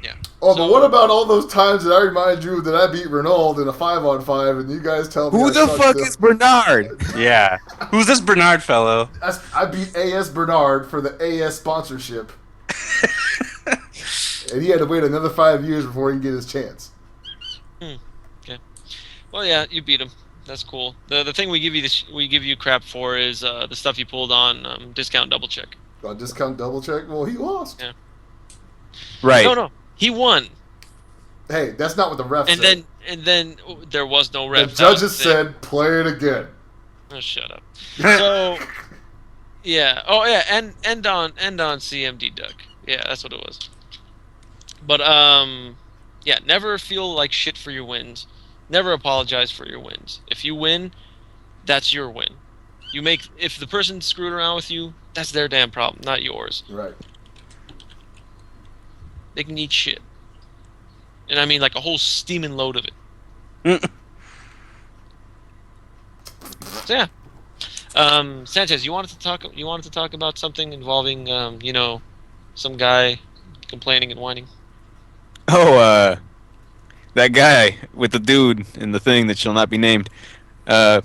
Yeah. Oh, but what about all those times that I remind you that I beat Renault in a 5-on-5, and you guys tell me Who I the suck fuck still? is Bernard? Yeah. Who's this Bernard fellow? I beat AS Bernard for the AS sponsorship, and he had to wait another 5 years before he can get his chance. Okay. Well, yeah, you beat him. That's cool. The thing we give you crap for is the stuff you pulled on discount double check. Discount double check? Well, he lost. Yeah. Right. No, he won. Hey, that's not what the ref And said. then there was no The ref. judges said, play it again. Oh, shut up. So, yeah. Oh, yeah. And end on CMD Duck. Yeah, that's what it was. But yeah. Never feel like shit for your wins. Never apologize for your wins. If you win, that's your win. If the person screwed around with you, that's their damn problem, not yours. Right. They can eat shit. And I mean like a whole steaming load of it. So yeah. Sanchez, you wanted to talk about something involving some guy complaining and whining. Oh, that guy with the dude and the thing that shall not be named. Some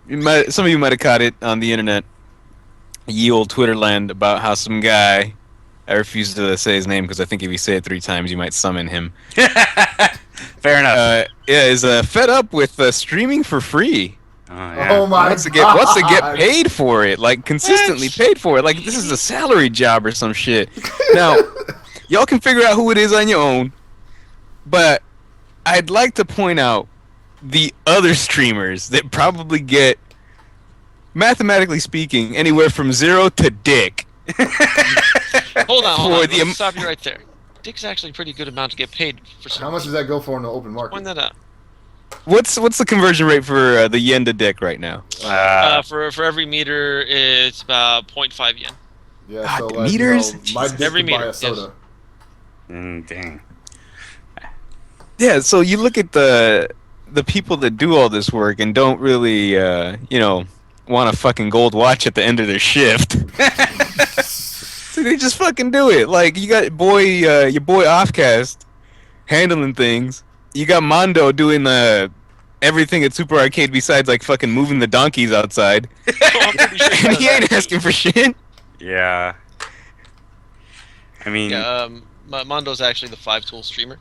of you might have caught it on the internet, ye old Twitter land, about how some guy, I refuse to say his name because I think if you say it 3 times, you might summon him. Fair enough. Is fed up with streaming for free. Oh, yeah. Oh my Wants to god. get paid for it, like consistently paid for it, like this is a salary job or some shit. Now, y'all can figure out who it is on your own, but I'd like to point out the other streamers that probably get, mathematically speaking, anywhere from 0 to dick. Hold on. For Let's stop you right there. Dick's actually a pretty good amount to get paid for. How much does that go for in the open market? Point that out. What's the conversion rate for the yen to dick right now? For every meter, it's about 0.5 yen. Yeah, so God, like, meters? my dick Every could buy meter, a soda. Dang. Yeah, so you look at the people that do all this work and don't really, want a fucking gold watch at the end of their shift. So they just fucking do it. Like, you got your boy Offcast handling things. You got Mondo doing everything at Super Arcade besides, like, fucking moving the donkeys outside. I'm pretty sure And he ain't asking for shit. Yeah. I mean, Mondo's actually the 5-tool streamer,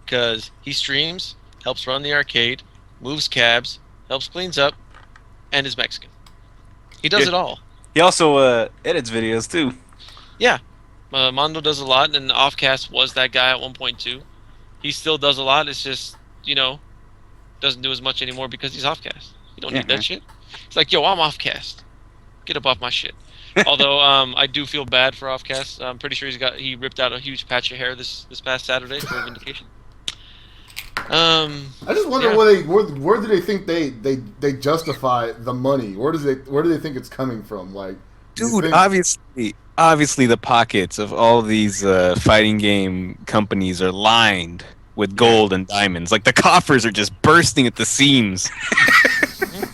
because he streams, helps run the arcade, moves cabs, helps cleans up, and is Mexican. He does it all. he also edits videos too. Yeah, Mondo does a lot, and Offcast was that guy at 1.2. He still does a lot. It's just doesn't do as much anymore because he's Offcast. You don't need that shit. It's like, yo, I'm Offcast. Get up off my shit. Although I do feel bad for Offcast. I'm pretty sure he ripped out a huge patch of hair this past Saturday for Vindication. I just wonder where do they think they justify the money? Where do they think it's coming from? Like, Dude, obviously the pockets of all these fighting game companies are lined with gold and diamonds. Like the coffers are just bursting at the seams.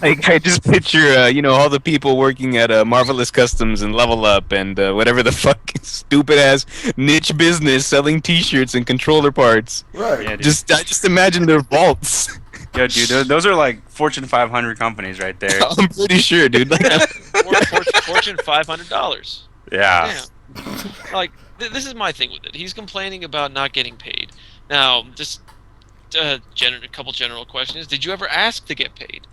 Like I just picture, all the people working at Marvelous Customs and Level Up and whatever the fuck stupid ass niche business selling T-shirts and controller parts. Right. Yeah, dude. I just imagine their vaults. Yo, dude, those are like Fortune 500 companies right there. I'm pretty sure, dude. Like, Fortune $500. Yeah. Damn. Like this is my thing with it. He's complaining about not getting paid. Now, just a couple general questions. Did you ever ask to get paid?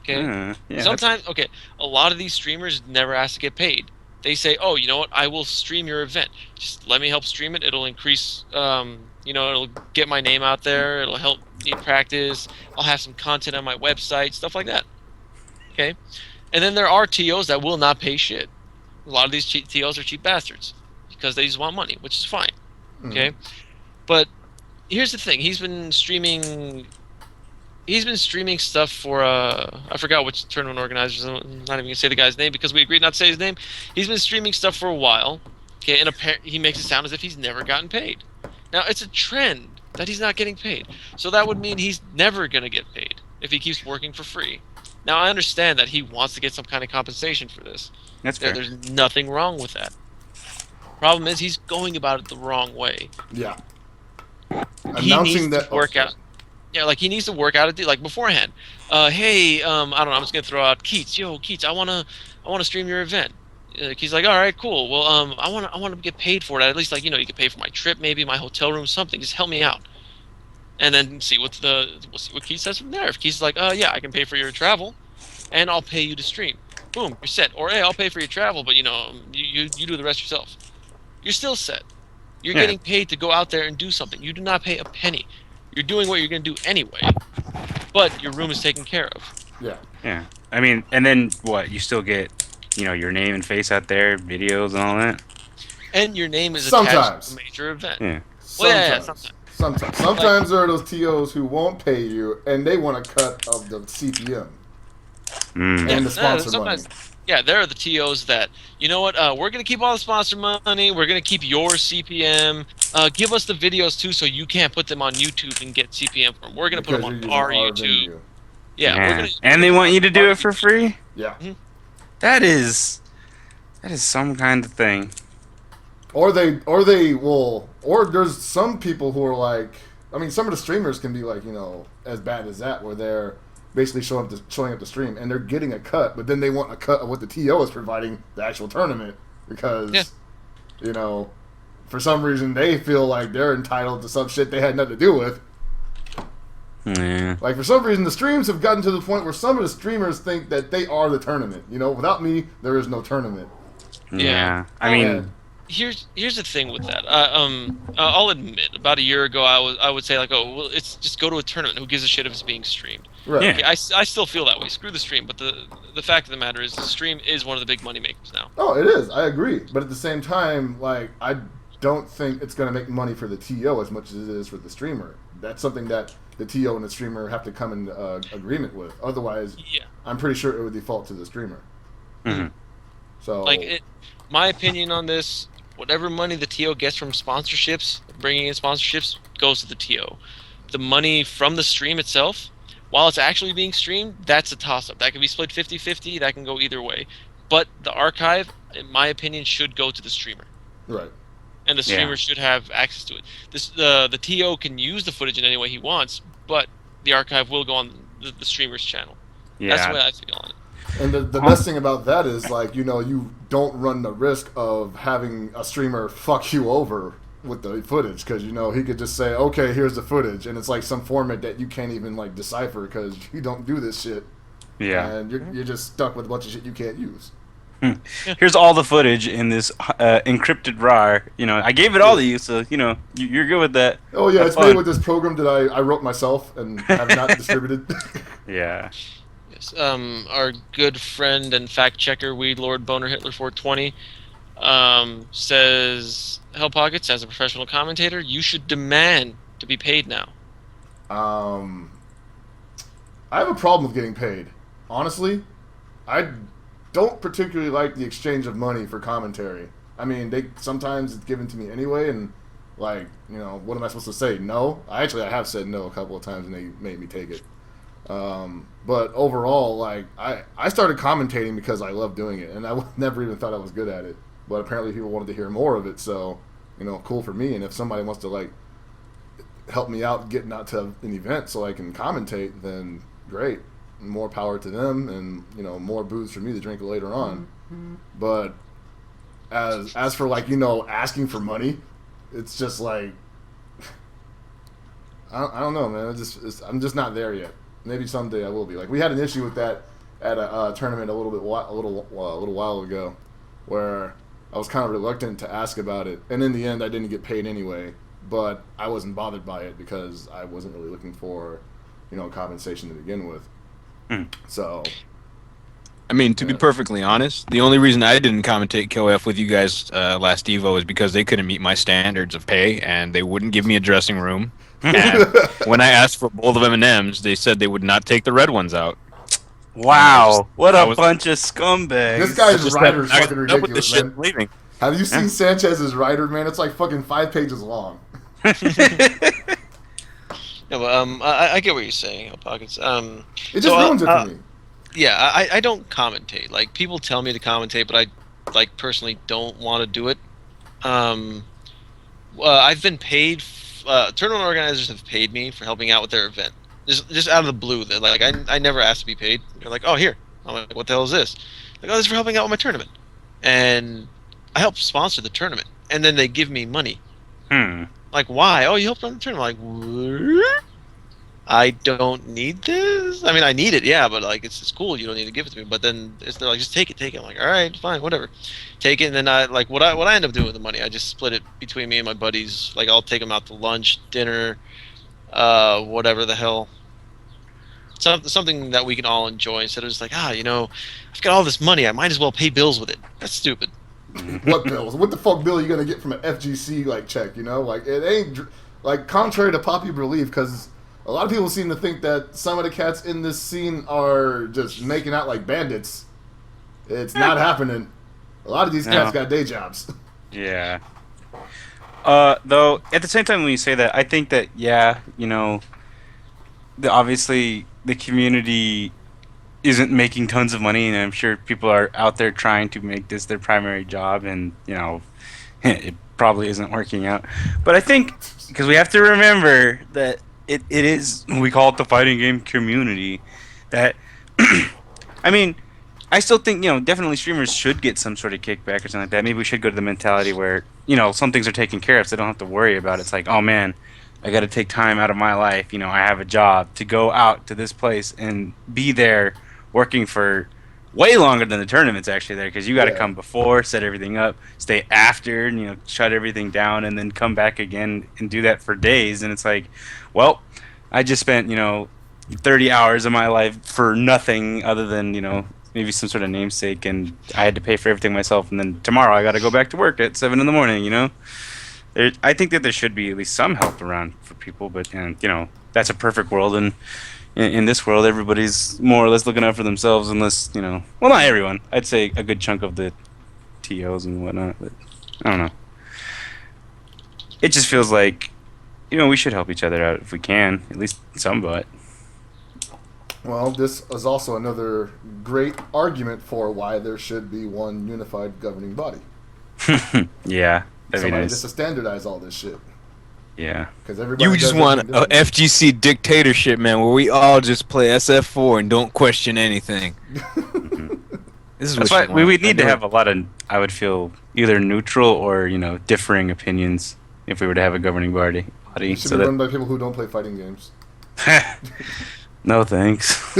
Okay. Yeah, Sometimes, a lot of these streamers never ask to get paid. They say, "Oh, you know what? I will stream your event. Just let me help stream it. It'll increase, it'll get my name out there. It'll help me practice. I'll have some content on my website, stuff like that." Okay. And then there are TOs that will not pay shit. A lot of these TOs are cheap bastards because they just want money, which is fine. Okay. But here's the thing: he's been streaming stuff for I forgot which tournament organizers. I'm not even gonna say the guy's name because we agreed not to say his name. He's been streaming stuff for a while. Okay, and he makes it sound as if he's never gotten paid. Now it's a trend that he's not getting paid, so that would mean he's never gonna get paid if he keeps working for free. Now I understand that he wants to get some kind of compensation for this. That's fair. There's nothing wrong with that. Problem is he's going about it the wrong way. Yeah. He Announcing needs that to work out. Yeah, like he needs to work out a deal like beforehand. Hey, I don't know. I'm just gonna throw out Keats. Yo, Keats, I wanna stream your event. He's like, all right, cool. Well, I wanna get paid for it. At least, like, you could pay for my trip, maybe my hotel room, something. Just help me out. And then we'll see what Keats says from there. If Keats is like, yeah, I can pay for your travel, and I'll pay you to stream. Boom, you're set. Or hey, I'll pay for your travel, but you do the rest yourself. You're still set. You're getting paid to go out there and do something. You do not pay a penny. You're doing what you're going to do anyway, but your room is taken care of. Yeah. Yeah. I mean, and then what? You still get, your name and face out there, videos and all that. And your name is Sometimes. attached to a major event. Yeah. Sometimes there are those TOs who won't pay you, and they want a cut of the CPM and the sponsor money. Yeah, there are the TOs that, you know what, we're going to keep all the sponsor money, we're going to keep your CPM, give us the videos too so you can't put them on YouTube and get CPM from them. We're going to put them on our YouTube. Yeah, and they want you to do it for free? Yeah. Mm-hmm. That is some kind of thing. Or there's some people who are like, I mean, some of the streamers can be like, as bad as that, where they're basically showing up the stream and they're getting a cut, but then they want a cut of what the TO is providing the actual tournament because, for some reason they feel like they're entitled to some shit they had nothing to do with. Yeah. Like, for some reason, the streams have gotten to the point where some of the streamers think that they are the tournament. Without me, there is no tournament. Yeah. I mean... Here's the thing with that. I'll admit, about a year ago, I would say like, oh, well, it's just go to a tournament. Who gives a shit if it's being streamed? Right. Yeah. Okay, I still feel that way. Screw the stream. But the fact of the matter is, the stream is one of the big money makers now. Oh, it is. I agree. But at the same time, like, I don't think it's going to make money for the TO as much as it is for the streamer. That's something that the TO and the streamer have to come in agreement with. Otherwise, I'm pretty sure it would default to the streamer. Mm-hmm. So, my opinion on this. Whatever money the TO gets from sponsorships, bringing in sponsorships, goes to the TO. The money from the stream itself, while it's actually being streamed, that's a toss-up. That can be split 50-50. That can go either way. But the archive, in my opinion, should go to the streamer. Right. And the streamer should have access to it. The TO can use the footage in any way he wants, but the archive will go on the streamer's channel. Yeah. That's the way I feel on it. And the best thing about that is, like, you don't run the risk of having a streamer fuck you over with the footage, because, he could just say, okay, here's the footage, and it's like some format that you can't even, like, decipher because you don't do this shit. Yeah. And you're just stuck with a bunch of shit you can't use. Here's all the footage in this encrypted RAR. I gave it all to you, so, you're good with that. Oh, yeah, Have it's fun. made with this program that I wrote myself and have not distributed. Yeah. Our good friend and fact checker, Weed Lord Boner Hitler 420, says, Hell Pockets, as a professional commentator, you should demand to be paid now. I have a problem with getting paid. Honestly, I don't particularly like the exchange of money for commentary. I mean, sometimes it's given to me anyway, and Like, what am I supposed to say? No? I have said no a couple of times, and they made me take it. But overall, like, I started commentating because I love doing it, and I never even thought I was good at it. But apparently people wanted to hear more of it, so, cool for me. And if somebody wants to, like, help me out getting out to an event so I can commentate, then great. More power to them, and, more booze for me to drink later on. But as for, like, asking for money, it's just like, I don't know, man. I'm just not there yet. Maybe someday I will be. Like, we had an issue with that at a tournament a little while ago, where I was kind of reluctant to ask about it, and in the end, I didn't get paid anyway. But I wasn't bothered by it because I wasn't really looking for, compensation to begin with. So, I mean, to be perfectly honest, the only reason I didn't commentate KOF with you guys last Evo is because they couldn't meet my standards of pay, and they wouldn't give me a dressing room. And when I asked for a bowl of M&Ms, they said they would not take the red ones out. Wow, what a bunch of scumbags. This guy's rider is fucking ridiculous, man. Leaving. Have you seen Sanchez's rider, man? It's like fucking 5 pages long. No, but I get what you're saying, Pockets. It just ruins it for me. Yeah, I don't commentate. Like, people tell me to commentate, but I, like, personally don't want to do it. I've been paid. Tournament organizers have paid me for helping out with their event. Just out of the blue. They're like, I never asked to be paid. They're like, oh, here. I'm like, what the hell is this? Like, oh, this is for helping out with my tournament. And I help sponsor the tournament. And then they give me money. Like, why? Oh, you helped run the tournament. I'm like, what? I don't need this. I mean, I need it, yeah, but like, it's cool. You don't need to give it to me. But then they're like, just take it. I'm like, all right, fine, whatever. Take it, and then I like what I end up doing with the money. I just split it between me and my buddies. Like, I'll take them out to lunch, dinner, whatever the hell. Something that we can all enjoy instead of just like, I've got all this money. I might as well pay bills with it. That's stupid. What bills? What the fuck bill are you gonna get from an FGC check? Like, it ain't like, contrary to popular belief, because a lot of people seem to think that some of the cats in this scene are just making out like bandits. It's not happening. A lot of these cats got day jobs. Yeah. Though at the same time, when you say that, I think that obviously the community isn't making tons of money, and I'm sure people are out there trying to make this their primary job, and it probably isn't working out. But I think, because we have to remember that it is, we call it the fighting game community, that I mean, I still think definitely streamers should get some sort of kickback or something like that. Maybe we should go to the mentality where some things are taken care of, so they don't have to worry about it. It's like, oh man, I got to take time out of my life. I have a job to go out to this place and be there working for way longer than the tournament's actually there, because you got to come before, set everything up, stay after, and shut everything down, and then come back again and do that for days. And it's like, well, I just spent 30 hours of my life for nothing other than maybe some sort of namesake, and I had to pay for everything myself, and then tomorrow I got to go back to work at 7 in the morning. I think that there should be at least some help around for people, but that's a perfect world, and in this world, everybody's more or less looking out for themselves, unless well, not everyone. I'd say a good chunk of the TOs and whatnot, but I don't know. It just feels like we should help each other out if we can, at least somewhat. Well, this is also another great argument for why there should be one unified governing body. Yeah, that'd be nice. Just to standardize all this shit. Yeah. Because everybody. You just want a FGC dictatorship, man, where we all just play SF4 and don't question anything. This is That's why we would need to have a lot of, I would feel, either neutral or differing opinions if we were to have a governing body. It should be run by people who don't play fighting games. No thanks.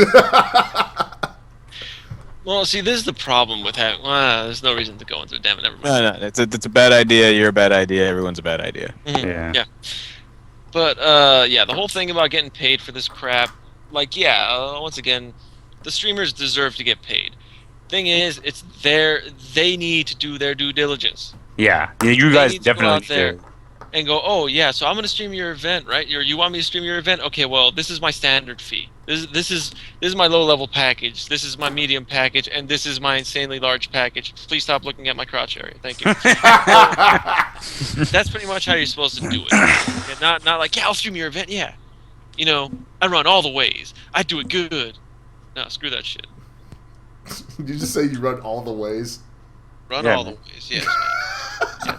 Well, see, this is the problem with having. There's no reason to go into it. Damn it, never mind. No, it's a bad idea. You're a bad idea. Everyone's a bad idea. Mm-hmm. Yeah. But the whole thing about getting paid for this crap, once again, the streamers deserve to get paid. Thing is, they need to do their due diligence. Yeah, you guys definitely should. and go, oh yeah, so I'm gonna stream your event, right? You want me to stream your event? Okay, well this is my standard fee. This is my low level package. This is my medium package, and this is my insanely large package. Please stop looking at my crotch area. Thank you. That's pretty much how you're supposed to do it. And not like, yeah, I'll stream your event. Yeah, you know, I run all the ways. I do it good. No, screw that shit. Did you just say you run all the ways? Run Yeah, all the man. ways. Yes, man.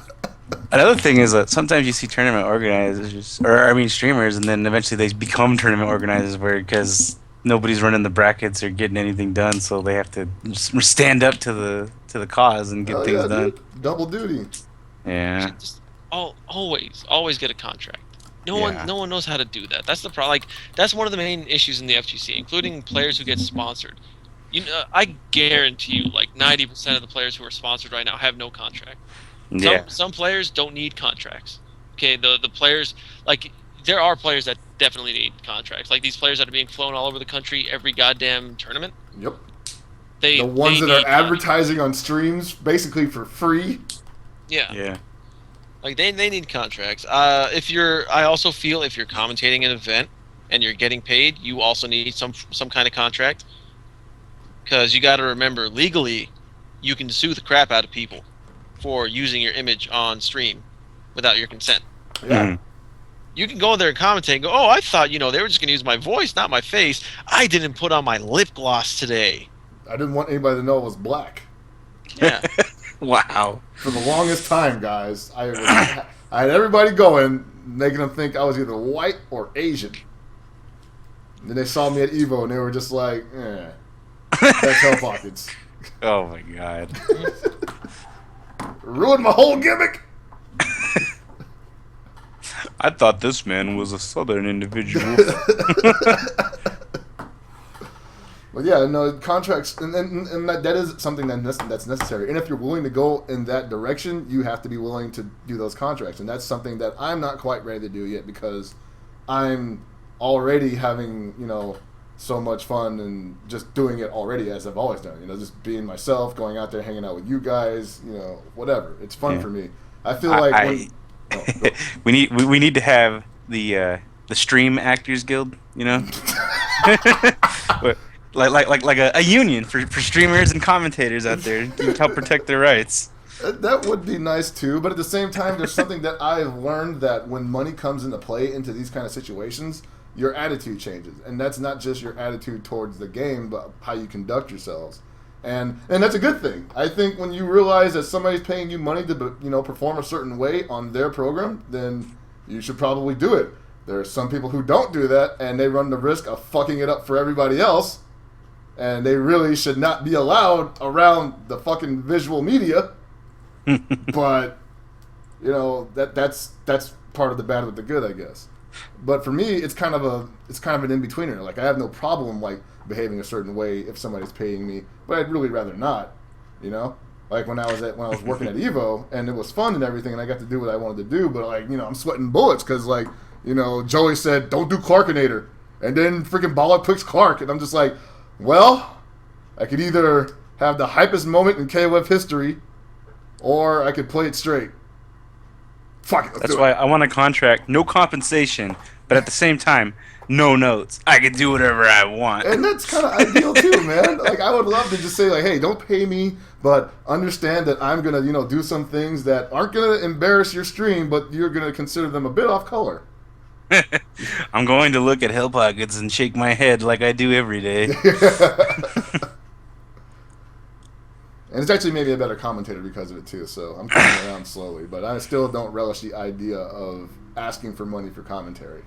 Another thing is that sometimes you see tournament organizers, streamers, and then eventually they become tournament organizers because nobody's running the brackets or getting anything done, so they have to just stand up to the cause and get Hell things yeah, done. dude. Double duty. Yeah. Just always get a contract. No Yeah. one knows how to do that. That's the problem. Like, that's one of the main issues in the FGC, including players who get sponsored. You know, I guarantee you, like 90% of the players who are sponsored right now have no contract. Yeah. Some players don't need contracts. Okay, the players, like, there are players that definitely need contracts. Like these players that are being flown all over the country every goddamn tournament. Yep. The ones that are advertising on streams basically for free. Yeah. Yeah. Like they need contracts. I also feel if you're commentating an event and you're getting paid, you also need some kind of contract. Because you got to remember, legally, you can sue the crap out of people for using your image on stream without your consent. Yeah. Mhm. You can go in there and commentate and go, oh, I thought, they were just going to use my voice, not my face. I didn't put on my lip gloss today. I didn't want anybody to know I was black. Yeah. Wow. For the longest time, guys, I had everybody going, making them think I was either white or Asian. And then they saw me at Evo, and they were just like, that's Hell Pockets. Oh my god. Ruined my whole gimmick. I thought this man was a southern individual. But yeah, no, contracts, and that is something that's necessary. And if you're willing to go in that direction, you have to be willing to do those contracts. And that's something that I'm not quite ready to do yet because I'm already having, so much fun and just doing it already as I've always done. Just being myself, going out there, hanging out with you guys, whatever. It's fun for me. I feel like we need to have the Stream Actors Guild, But, like a union for streamers and commentators out there to help protect their rights. That would be nice too, but at the same time, there's something that I've learned that when money comes into play into these kind of situations, your attitude changes, and that's not just your attitude towards the game, but how you conduct yourselves, and that's a good thing. I think when you realize that somebody's paying you money to perform a certain way on their program, then you should probably do it. There are some people who don't do that, and they run the risk of fucking it up for everybody else. And they really should not be allowed around the fucking visual media. But, that's part of the bad with the good, I guess. But for me, it's kind of an in-betweener. Like, I have no problem, like, behaving a certain way if somebody's paying me, but I'd really rather not, Like, when I was working at Evo, and it was fun and everything, and I got to do what I wanted to do, but, like, I'm sweating bullets because, like, Joey said, don't do Clarkinator. And then freaking Baller picks Clark, and I'm just like, well, I could either have the hypest moment in KOF history, or I could play it straight. Fuck it, That's why I want a contract, no compensation, but at the same time, no notes. I can do whatever I want. And that's kind of ideal too, man. Like, I would love to just say, like, hey, don't pay me, but understand that I'm gonna, do some things that aren't gonna embarrass your stream, but you're gonna consider them a bit off color. I'm going to look at Hell Pockets and shake my head like I do every day. And it's actually maybe a better commentator because of it too, so I'm coming around slowly. But I still don't relish the idea of asking for money for commentary.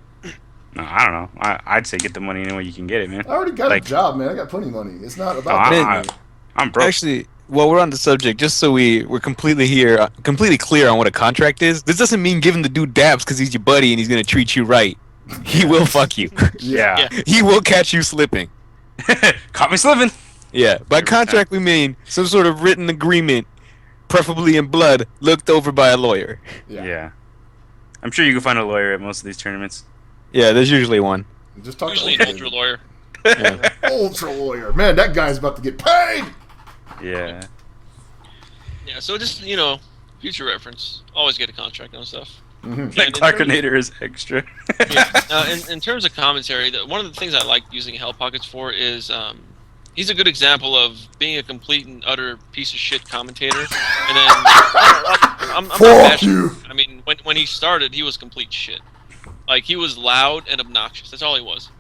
No, I don't know. I'd say get the money any way you can get it, man. I already got a job, man. I got plenty of money. It's not about I'm broke. Actually, while we're on the subject, just so we're completely clear on what a contract is, this doesn't mean giving the dude dabs because he's your buddy and he's going to treat you right. He will fuck you. Yeah. He will catch you slipping. Caught me slipping. Yeah. By contract, we mean some sort of written agreement, preferably in blood, looked over by a lawyer. Yeah. I'm sure you can find a lawyer at most of these tournaments. Yeah, there's usually one. Just talk Usually to an ultra lawyer. Yeah. ultra lawyer. Man, that guy's about to get paid. Yeah. Yeah, so just, future reference. Always get a contract on stuff. That Clarkinator is extra. In terms of commentary, one of the things I like using Hell Pockets for is he's a good example of being a complete and utter piece of shit commentator. And then I'm not bashing him. I mean, when he started, he was complete shit. Like, he was loud and obnoxious. That's all he was.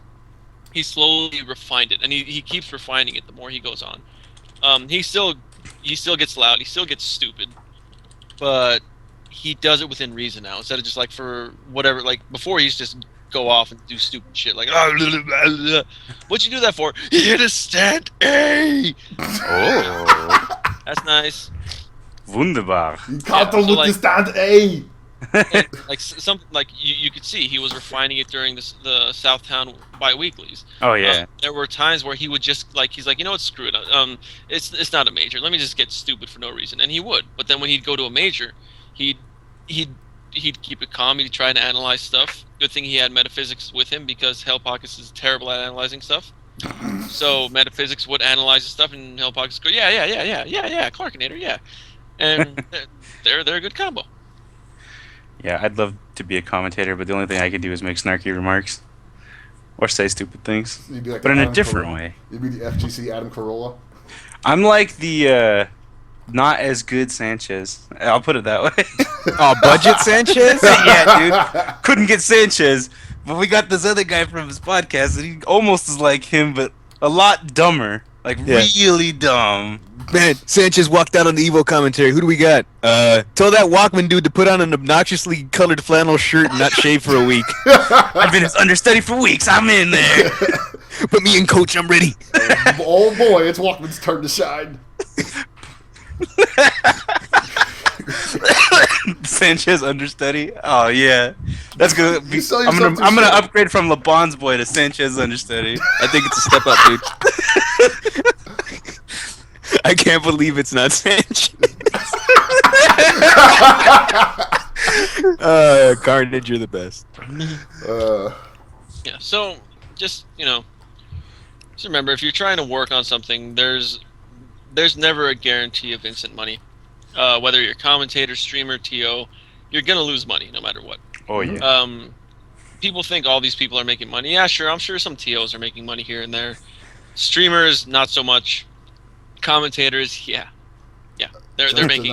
He slowly refined it, and he keeps refining it the more he goes on. He still gets loud. He still gets stupid, but he does it within reason now. Instead of just like for whatever. Like before, he used to just go off and do stupid shit. Like, what'd you do that for? He hit a stand A. Oh, That's nice. Wunderbar. You can't with the stand A. And, like something like you could see he was refining it during the Southtown bi-weeklies. Oh yeah. There were times where he would just like he's like, you know what, screw it. It's not a major. Let me just get stupid for no reason, and he would. But then when he'd go to a major, he'd keep it calm. He'd try to analyze stuff. Good thing he had metaphysics with him because Hell Pockets is terrible at analyzing stuff. So metaphysics would analyze the stuff, and Hell Pockets go, yeah, Clarkinator, yeah, and they're a good combo. Yeah, I'd love to be a commentator, but the only thing I could do is make snarky remarks or say stupid things, You'd be like but in a Adam different Carolla. way. You'd be the FGC Adam Carolla. I'm like the not as good Sanchez. I'll put it that way. Oh, budget Sanchez? Yeah, dude. Couldn't get Sanchez, but we got this other guy from his podcast, and he almost is like him, but a lot dumber. Like, really dumb. Man, Sanchez walked out on the Evo commentary. Who do we got? Tell that Walkman dude to put on an obnoxiously colored flannel shirt and not shave for a week. I've been his understudy for weeks. I'm in there. Put me in, coach. I'm ready. Oh boy, it's Walkman's turn to shine. Sanchez understudy. Oh yeah, that's good. You sell I'm yourself gonna too short. upgrade from LeBron's boy to Sanchez understudy. I think it's a step up, dude. I can't believe it's not Sanchez. Carnage, you're the best. Yeah. So just just remember, if you're trying to work on something, there's never a guarantee of instant money. Whether you're a commentator, streamer, TO, you're gonna lose money no matter what. Oh yeah. People think all these people are making money. Yeah, sure. I'm sure some TOs are making money here and there. Streamers, not so much. Commentators, yeah. They're making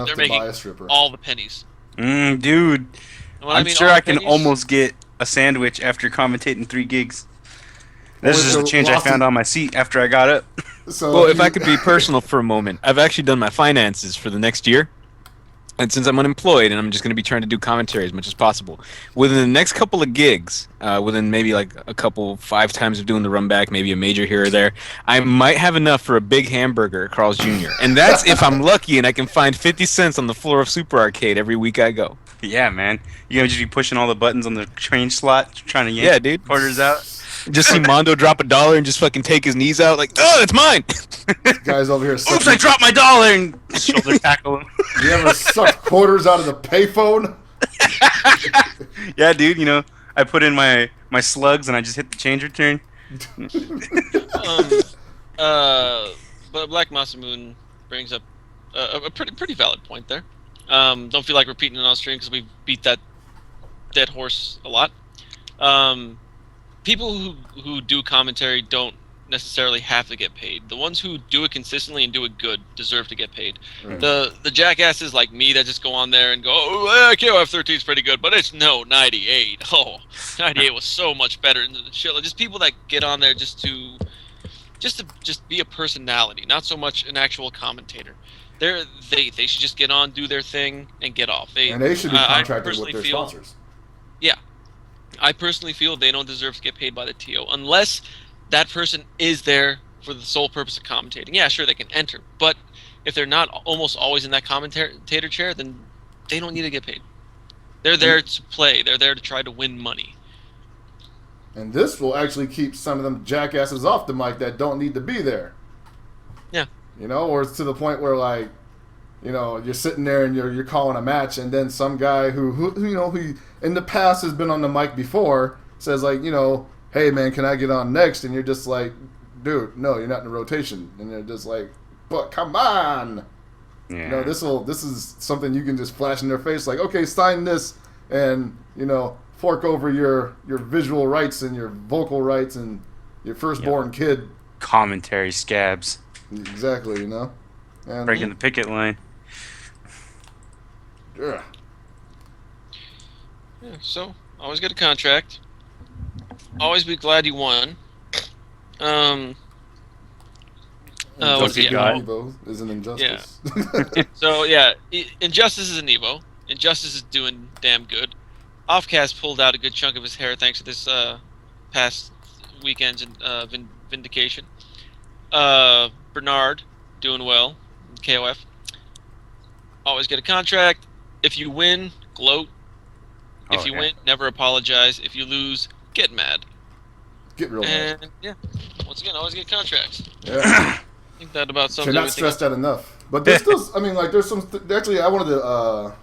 all the pennies. Dude, I'm sure I can almost get a sandwich after commentating 3 gigs. This is just the change I found on my seat after I got up. So Well, if I could be personal for a moment, I've actually done my finances for the next year. And since I'm unemployed and I'm just going to be trying to do commentary as much as possible, within the next couple of gigs, within maybe like a couple, 5 times of doing the run back, maybe a major here or there, I might have enough for a big hamburger at Carl's Jr. And that's if I'm lucky and I can find 50 cents on the floor of Super Arcade every week I go. Yeah, man. You're gonna just be pushing all the buttons on the train slot, trying to yank dude. quarters out. Just see Mondo drop $1 and just fucking take his knees out like, oh, it's mine! guys over here. Oops, I dropped my dollar and shoulder tackle him. You ever sucked quarters out of the payphone? Yeah, dude. I put in my slugs and I just hit the change return. But Black Masamoon brings up a pretty valid point there. Don't feel like repeating it on stream because we beat that dead horse a lot. People who do commentary don't necessarily have to get paid. The ones who do it consistently and do it good deserve to get paid. Right. The jackasses like me that just go on there and go, oh, KOF 13 is pretty good, but it's 98. Oh, 98 was so much better. And shit, just people that get on there just to be a personality, not so much an actual commentator. They should just get on, do their thing, and get off. And they should be contracted with their sponsors. Yeah. I personally feel they don't deserve to get paid by the TO unless that person is there for the sole purpose of commentating. Yeah, sure, they can enter, but if they're not almost always in that commentator chair, then they don't need to get paid. They're there to play. They're there to try to win money. And this will actually keep some of them jackasses off the mic that don't need to be there. Yeah. Or it's to the point where you're sitting there and you're calling a match, and then some guy who in the past has been on the mic before says hey man, can I get on next? And you're just like, dude, no, you're not in the rotation. And you're just like, but come on. Yeah. This is something you can just flash in their face like, okay, sign this, and fork over your visual rights and your vocal rights and your firstborn kid. Commentary scabs. Exactly, And breaking the picket line. Yeah. Yeah, so always get a contract. Always be glad you won. What is Injustice it? God. Evo is an injustice. So yeah, Injustice is an Evo. Injustice is doing damn good. Offcast pulled out a good chunk of his hair thanks to this past weekend's vindication. Bernard doing well. KOF. Always get a contract. If you win, gloat. If you win, never apologize. If you lose, get mad. Get real mad. And yeah, once again, always get contracts. Yeah. I think that about sums Cannot everything stress up. that enough. But there's still, there's some. Actually, I wanted to,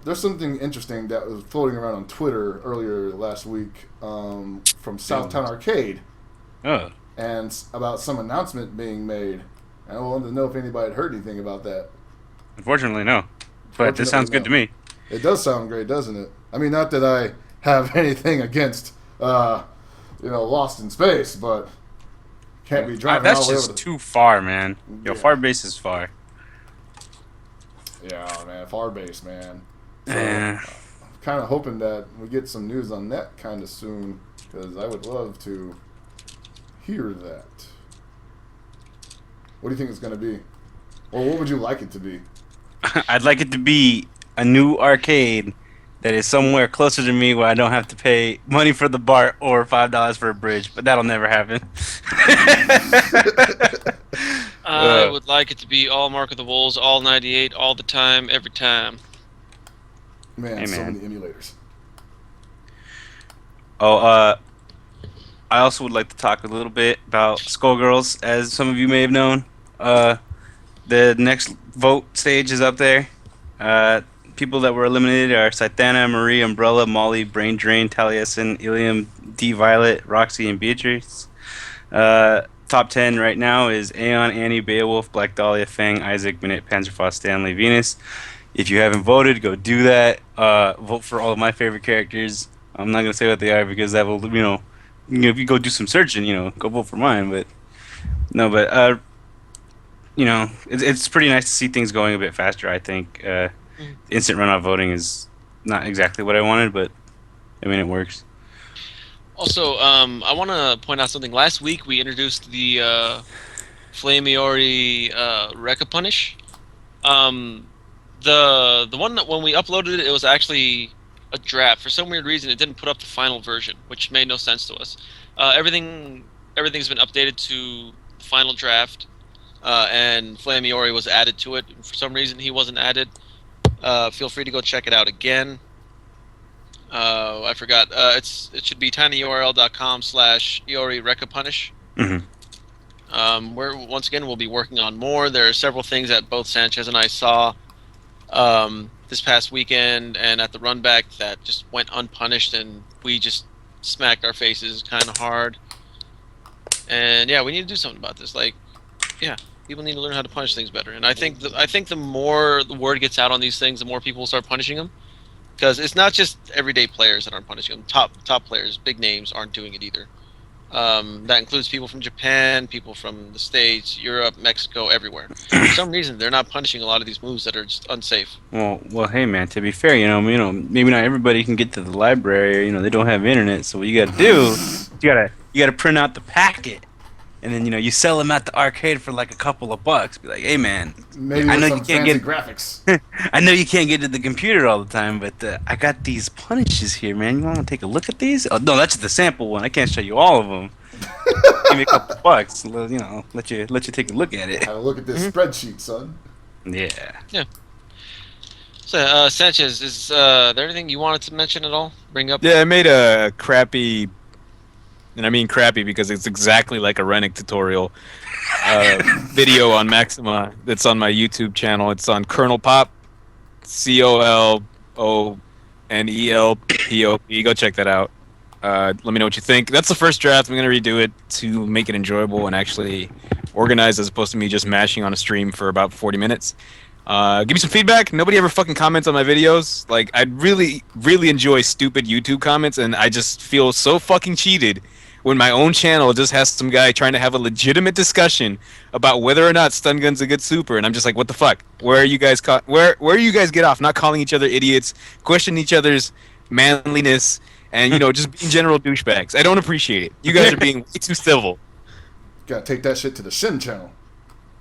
there's something interesting that was floating around on Twitter earlier last week from Southtown Arcade. Oh. And about some announcement being made. And I wanted to know if anybody had heard anything about that. Unfortunately, no. But this sounds good to me. It does sound great, doesn't it? I mean, not that I have anything against, Lost in Space, but can't be driving That's all the way just over too far, man. Yo, Yeah. far base is far. Yeah, man, far base, man. So, Eh. I'm kind of hoping that we get some news on that kind of soon, because I would love to hear that. What do you think it's going to be? Or what would you like it to be? I'd like it to be a new arcade that is somewhere closer to me where I don't have to pay money for the BART or $5 for a bridge, but that'll never happen. I would like it to be all Mark of the Wolves, all 98, all the time, every time. Man, Hey, so man. many emulators. I also would like to talk a little bit about Skullgirls, as some of you may have known. The next vote stage is up there. People that were eliminated are Saitana, Marie, Umbrella, Molly, Brain Drain, Taliesin, Ilium, D. Violet, Roxy, and Beatrice. Top 10 right now is Aeon, Annie, Beowulf, Black Dahlia, Fang, Isaac, Minute, Panzerfaust, Stanley, Venus. If you haven't voted, go do that. Vote for all of my favorite characters. I'm not going to say what they are because that will, if you go do some searching, go vote for mine. But no, but it's pretty nice to see things going a bit faster. I think instant runoff voting is not exactly what I wanted, but I mean it works. Also, I want to point out something. Last week we introduced the Flamiori Rekka Punish. The one that when we uploaded it, it was actually a draft. For some weird reason, it didn't put up the final version, which made no sense to us. Everything's been updated to the final draft, and Flamiori was added to it. For some reason, he wasn't added. Feel free to go check it out again. I forgot. It should be tinyurl.com/Iori Rekka Punish. Mm-hmm. Where once again we'll be working on more. There are several things that both Sanchez and I saw this past weekend and at the run back that just went unpunished, and we just smacked our faces kind of hard. And yeah, we need to do something about this. People need to learn how to punish things better. And I think the more the word gets out on these things, the more people will start punishing them. Because it's not just everyday players that aren't punishing them. Top players, big names, aren't doing it either. That includes people from Japan, people from the States, Europe, Mexico, everywhere. For some reason, they're not punishing a lot of these moves that are just unsafe. Well, hey man. To be fair, maybe not everybody can get to the library. They don't have internet. So what you got to do, you gotta print out the packet, and then you sell them at the arcade for like a couple of bucks. Be like, hey man, Maybe I with know some you can't fancy get graphics. I know you can't get to the computer all the time, but I got these punishes here, man. You want to take a look at these? Oh no, that's the sample one. I can't show you all of them. Give me a couple bucks, let you take a look at it. Have a look at this spreadsheet, son. Yeah. So, Sanchez, is there anything you wanted to mention at all? Bring up? Yeah, I made a crappy, and I mean crappy because it's exactly like a Rennick tutorial video on Maxima that's on my YouTube channel. It's on Colonel Pop, COLONELPOP. Go check that out. Let me know what you think. That's the first draft. I'm going to redo it to make it enjoyable and actually organized as opposed to me just mashing on a stream for about 40 minutes. Give me some feedback. Nobody ever fucking comments on my videos. Like, I really, really enjoy stupid YouTube comments, and I just feel so fucking cheated when my own channel just has some guy trying to have a legitimate discussion about whether or not stun gun's a good super, and I'm just like, what the fuck? Where are you guys? Where you guys get off? Not calling each other idiots, questioning each other's manliness, and just being general douchebags. I don't appreciate it. You guys are being way too civil. Gotta take that shit to the Shin channel.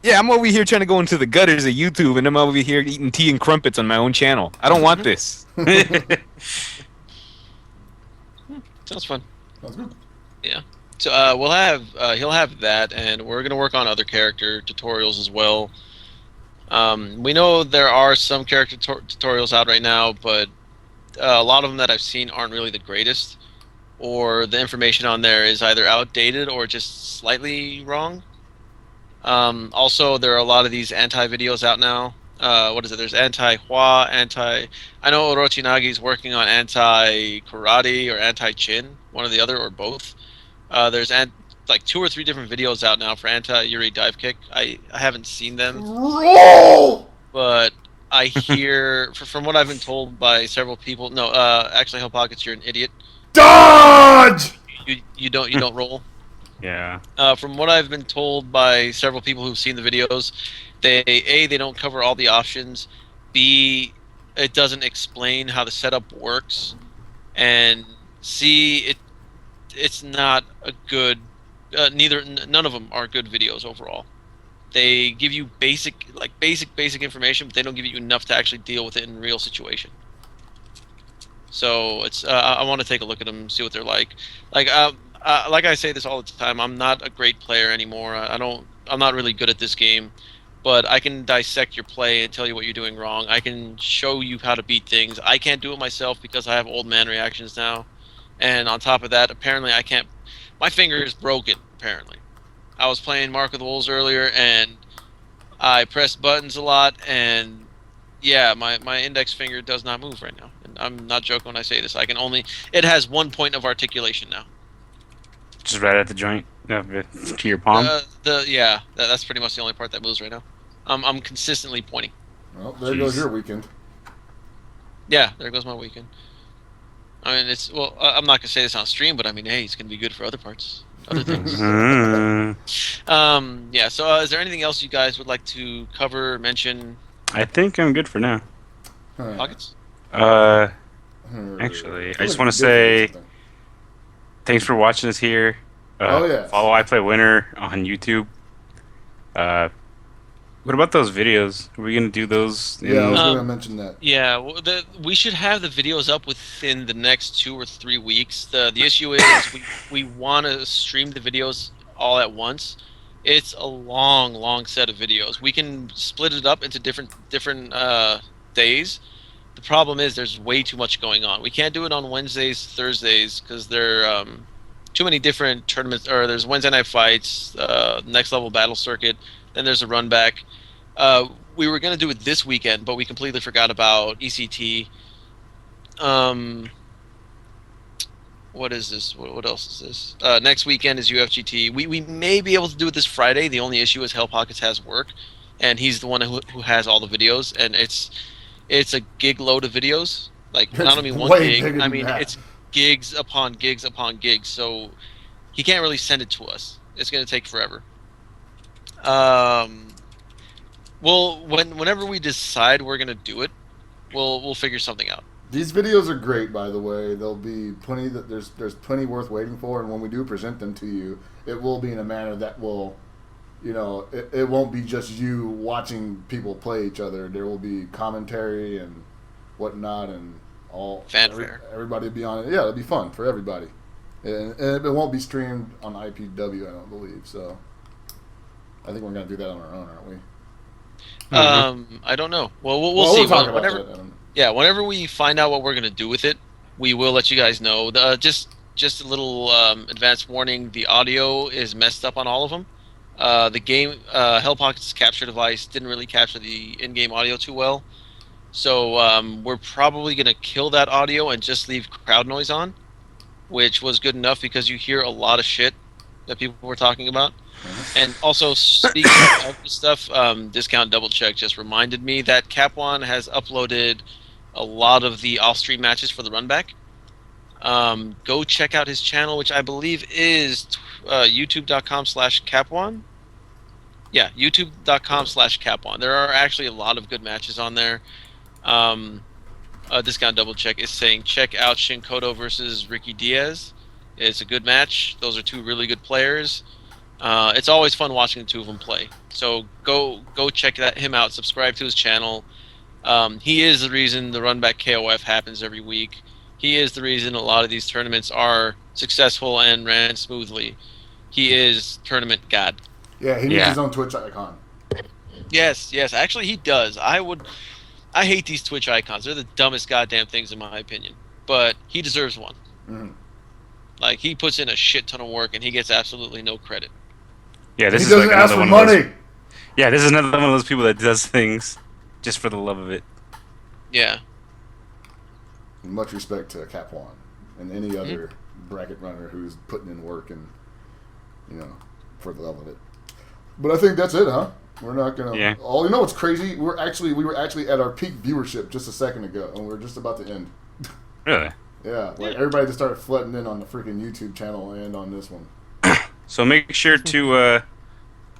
Yeah, I'm over here trying to go into the gutters of YouTube, and I'm over here eating tea and crumpets on my own channel. I don't want this. Sounds fun. Sounds good. Yeah. So he'll have that, and we're gonna work on other character tutorials as well. We know there are some character tutorials out right now, but a lot of them that I've seen aren't really the greatest, or the information on there is either outdated or just slightly wrong. Also, there are a lot of these anti-videos out now. What is it? There's anti-Hua, I know Orochinagi working on anti-karate or anti-chin, one or the other, or both. There's like 2 or 3 different videos out now for anti-Yuri dive kick. I haven't seen them. Roll! But I hear, from what I've been told by several people, no, actually, Hell Pockets, you're an idiot. Dodge! You don't roll. Yeah. From what I've been told by several people who've seen the videos, they don't cover all the options. B, it doesn't explain how the setup works, and C, it's not a good. None of them are good videos overall. They give you basic information, but they don't give you enough to actually deal with it in real situation. So it's I want to take a look at them, see what they're like. Like I say this all the time, I'm not a great player anymore. I'm not really good at this game, but I can dissect your play and tell you what you're doing wrong. I can show you how to beat things. I can't do it myself because I have old man reactions now, and on top of that, apparently I can't. My finger is broken. Apparently, I was playing Mark of the Wolves earlier, and I pressed buttons a lot, and yeah, my index finger does not move right now. And I'm not joking when I say this. It has 1 point of articulation now. Just right at the joint, to your palm. That's pretty much the only part that moves right now. I'm consistently pointing. Well, there goes your weekend. Yeah, there goes my weekend. I mean, I'm not gonna say this on stream, but I mean, hey, it's gonna be good for other parts, other things. Yeah. So, is there anything else you guys would like to cover, mention? I think I'm good for now. Pockets? Actually, I just want to say thanks for watching us here. Follow I Play Winner on YouTube. What about those videos? Are we gonna do those? Yeah, I was gonna mention that. Yeah, well, we should have the videos up within the next 2 or 3 weeks. The issue is we want to stream the videos all at once. It's a long set of videos. We can split it up into different days. The problem is there's way too much going on. We can't do it on Wednesdays, Thursdays, because there are too many different tournaments. Or there's Wednesday night fights, next level battle circuit. Then there's a run back. We were gonna do it this weekend, but we completely forgot about ECT. What is this? What else is this? Next weekend is UFGT. We may be able to do it this Friday. The only issue is Hell Pockets has work, and he's the one who has all the videos, and it's a gig load of videos. Like not only one gig, I mean it's gigs upon gigs upon gigs. So he can't really send it to us. It's gonna take forever. Well, whenever we decide we're gonna do it, we'll figure something out. These videos are great, by the way. There'll be plenty there's plenty worth waiting for, and when we do present them to you, it will be in a manner that will, it won't be just you watching people play each other. There will be commentary and whatnot, and all fanfare. Everybody will be on it. Yeah, it'll be fun for everybody, and it won't be streamed on IPW, I don't believe. So, I think we're gonna do that on our own, aren't we? I don't know. Well, we'll see. We'll talk about that. Yeah, whenever we find out what we're gonna do with it, we will let you guys know. Just a little advanced warning: the audio is messed up on all of them. The game Hell Pockets capture device didn't really capture the in-game audio too well, so we're probably gonna kill that audio and just leave crowd noise on, which was good enough because you hear a lot of shit that people were talking about. And also, speaking of this stuff, Discount Double Check just reminded me that Capwan has uploaded a lot of the off-stream matches for the Runback. Go check out his channel, which I believe is youtube.com/Capwan. Yeah, youtube.com/Capwan. There are actually a lot of good matches on there. Discount Double Check is saying check out Shinkoto versus Ricky Diaz. It's a good match. Those are two really good players. It's always fun watching the two of them play. So go check him out. Subscribe to his channel. He is the reason the Runback KOF happens every week. He is the reason a lot of these tournaments are successful and ran smoothly. He is tournament god. Yeah, he needs his own Twitch icon. Yes. Actually, he does. I hate these Twitch icons. They're the dumbest goddamn things in my opinion. But he deserves one. Mm-hmm. Like, he puts in a shit ton of work and he gets absolutely no credit. Yeah, this he is doesn't like ask another for one of money. those. Yeah, this is another one of those people that does things just for the love of it. Yeah. Much respect to Capwan and any other bracket runner who's putting in work and, for the love of it. But I think that's it, huh? We're not gonna. Yeah. Oh, you know what's crazy? We were actually at our peak viewership just a second ago, and we're just about to end. Really? Yeah, everybody just started flooding in on the freaking YouTube channel and on this one. So make sure to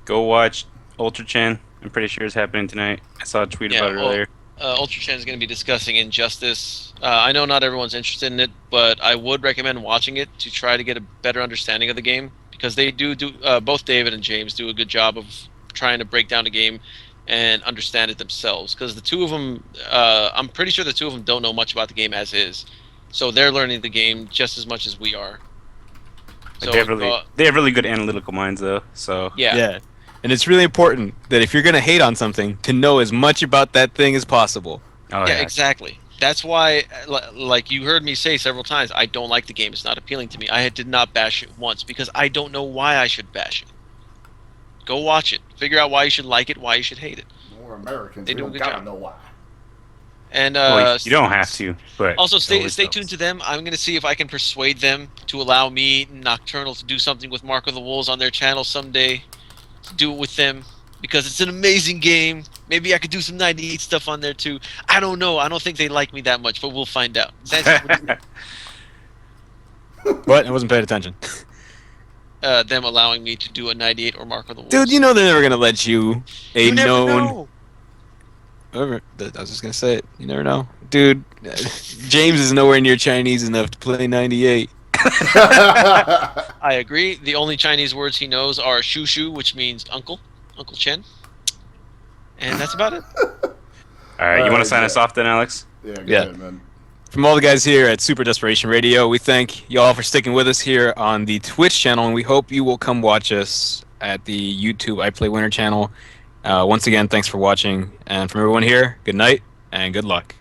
go watch Ultra Chan. I'm pretty sure it's happening tonight. I saw a tweet about it earlier. Ultra Chan is going to be discussing Injustice. I know not everyone's interested in it, but I would recommend watching it to try to get a better understanding of the game, because they do both David and James do a good job of trying to break down the game and understand it themselves. Because the two of them, I'm pretty sure the two of them don't know much about the game as is, so they're learning the game just as much as we are. So they have really good analytical minds, though. So yeah. And it's really important that if you're going to hate on something, to know as much about that thing as possible. Oh, yeah, exactly. That's why, like you heard me say several times, I don't like the game. It's not appealing to me. I did not bash it once because I don't know why I should bash it. Go watch it. Figure out why you should like it, why you should hate it. We're Americans. They we do a don't good gotta job. know why. And you don't have to, but also stay tuned to them. I'm gonna see if I can persuade them to allow me, Nocturnal, to do something with Mark of the Wolves on their channel someday. To do it with them, because it's an amazing game. Maybe I could do some 98 stuff on there too. I don't know. I don't think they like me that much, but we'll find out. What? I wasn't paying attention. Them allowing me to do a 98 or Mark of the Wolves. Dude, you know they're never gonna let you. You never know. I was just gonna say it. You never know, dude. James is nowhere near Chinese enough to play 98. I agree. The only Chinese words he knows are "shushu," which means Uncle Chen, and that's about it. All right, you want to sign us off then, Alex? Yeah, go ahead, man. From all the guys here at Super Desperation Radio, we thank y'all for sticking with us here on the Twitch channel, and we hope you will come watch us at the YouTube I Play Winner channel. Once again, thanks for watching, and from everyone here, good night and good luck.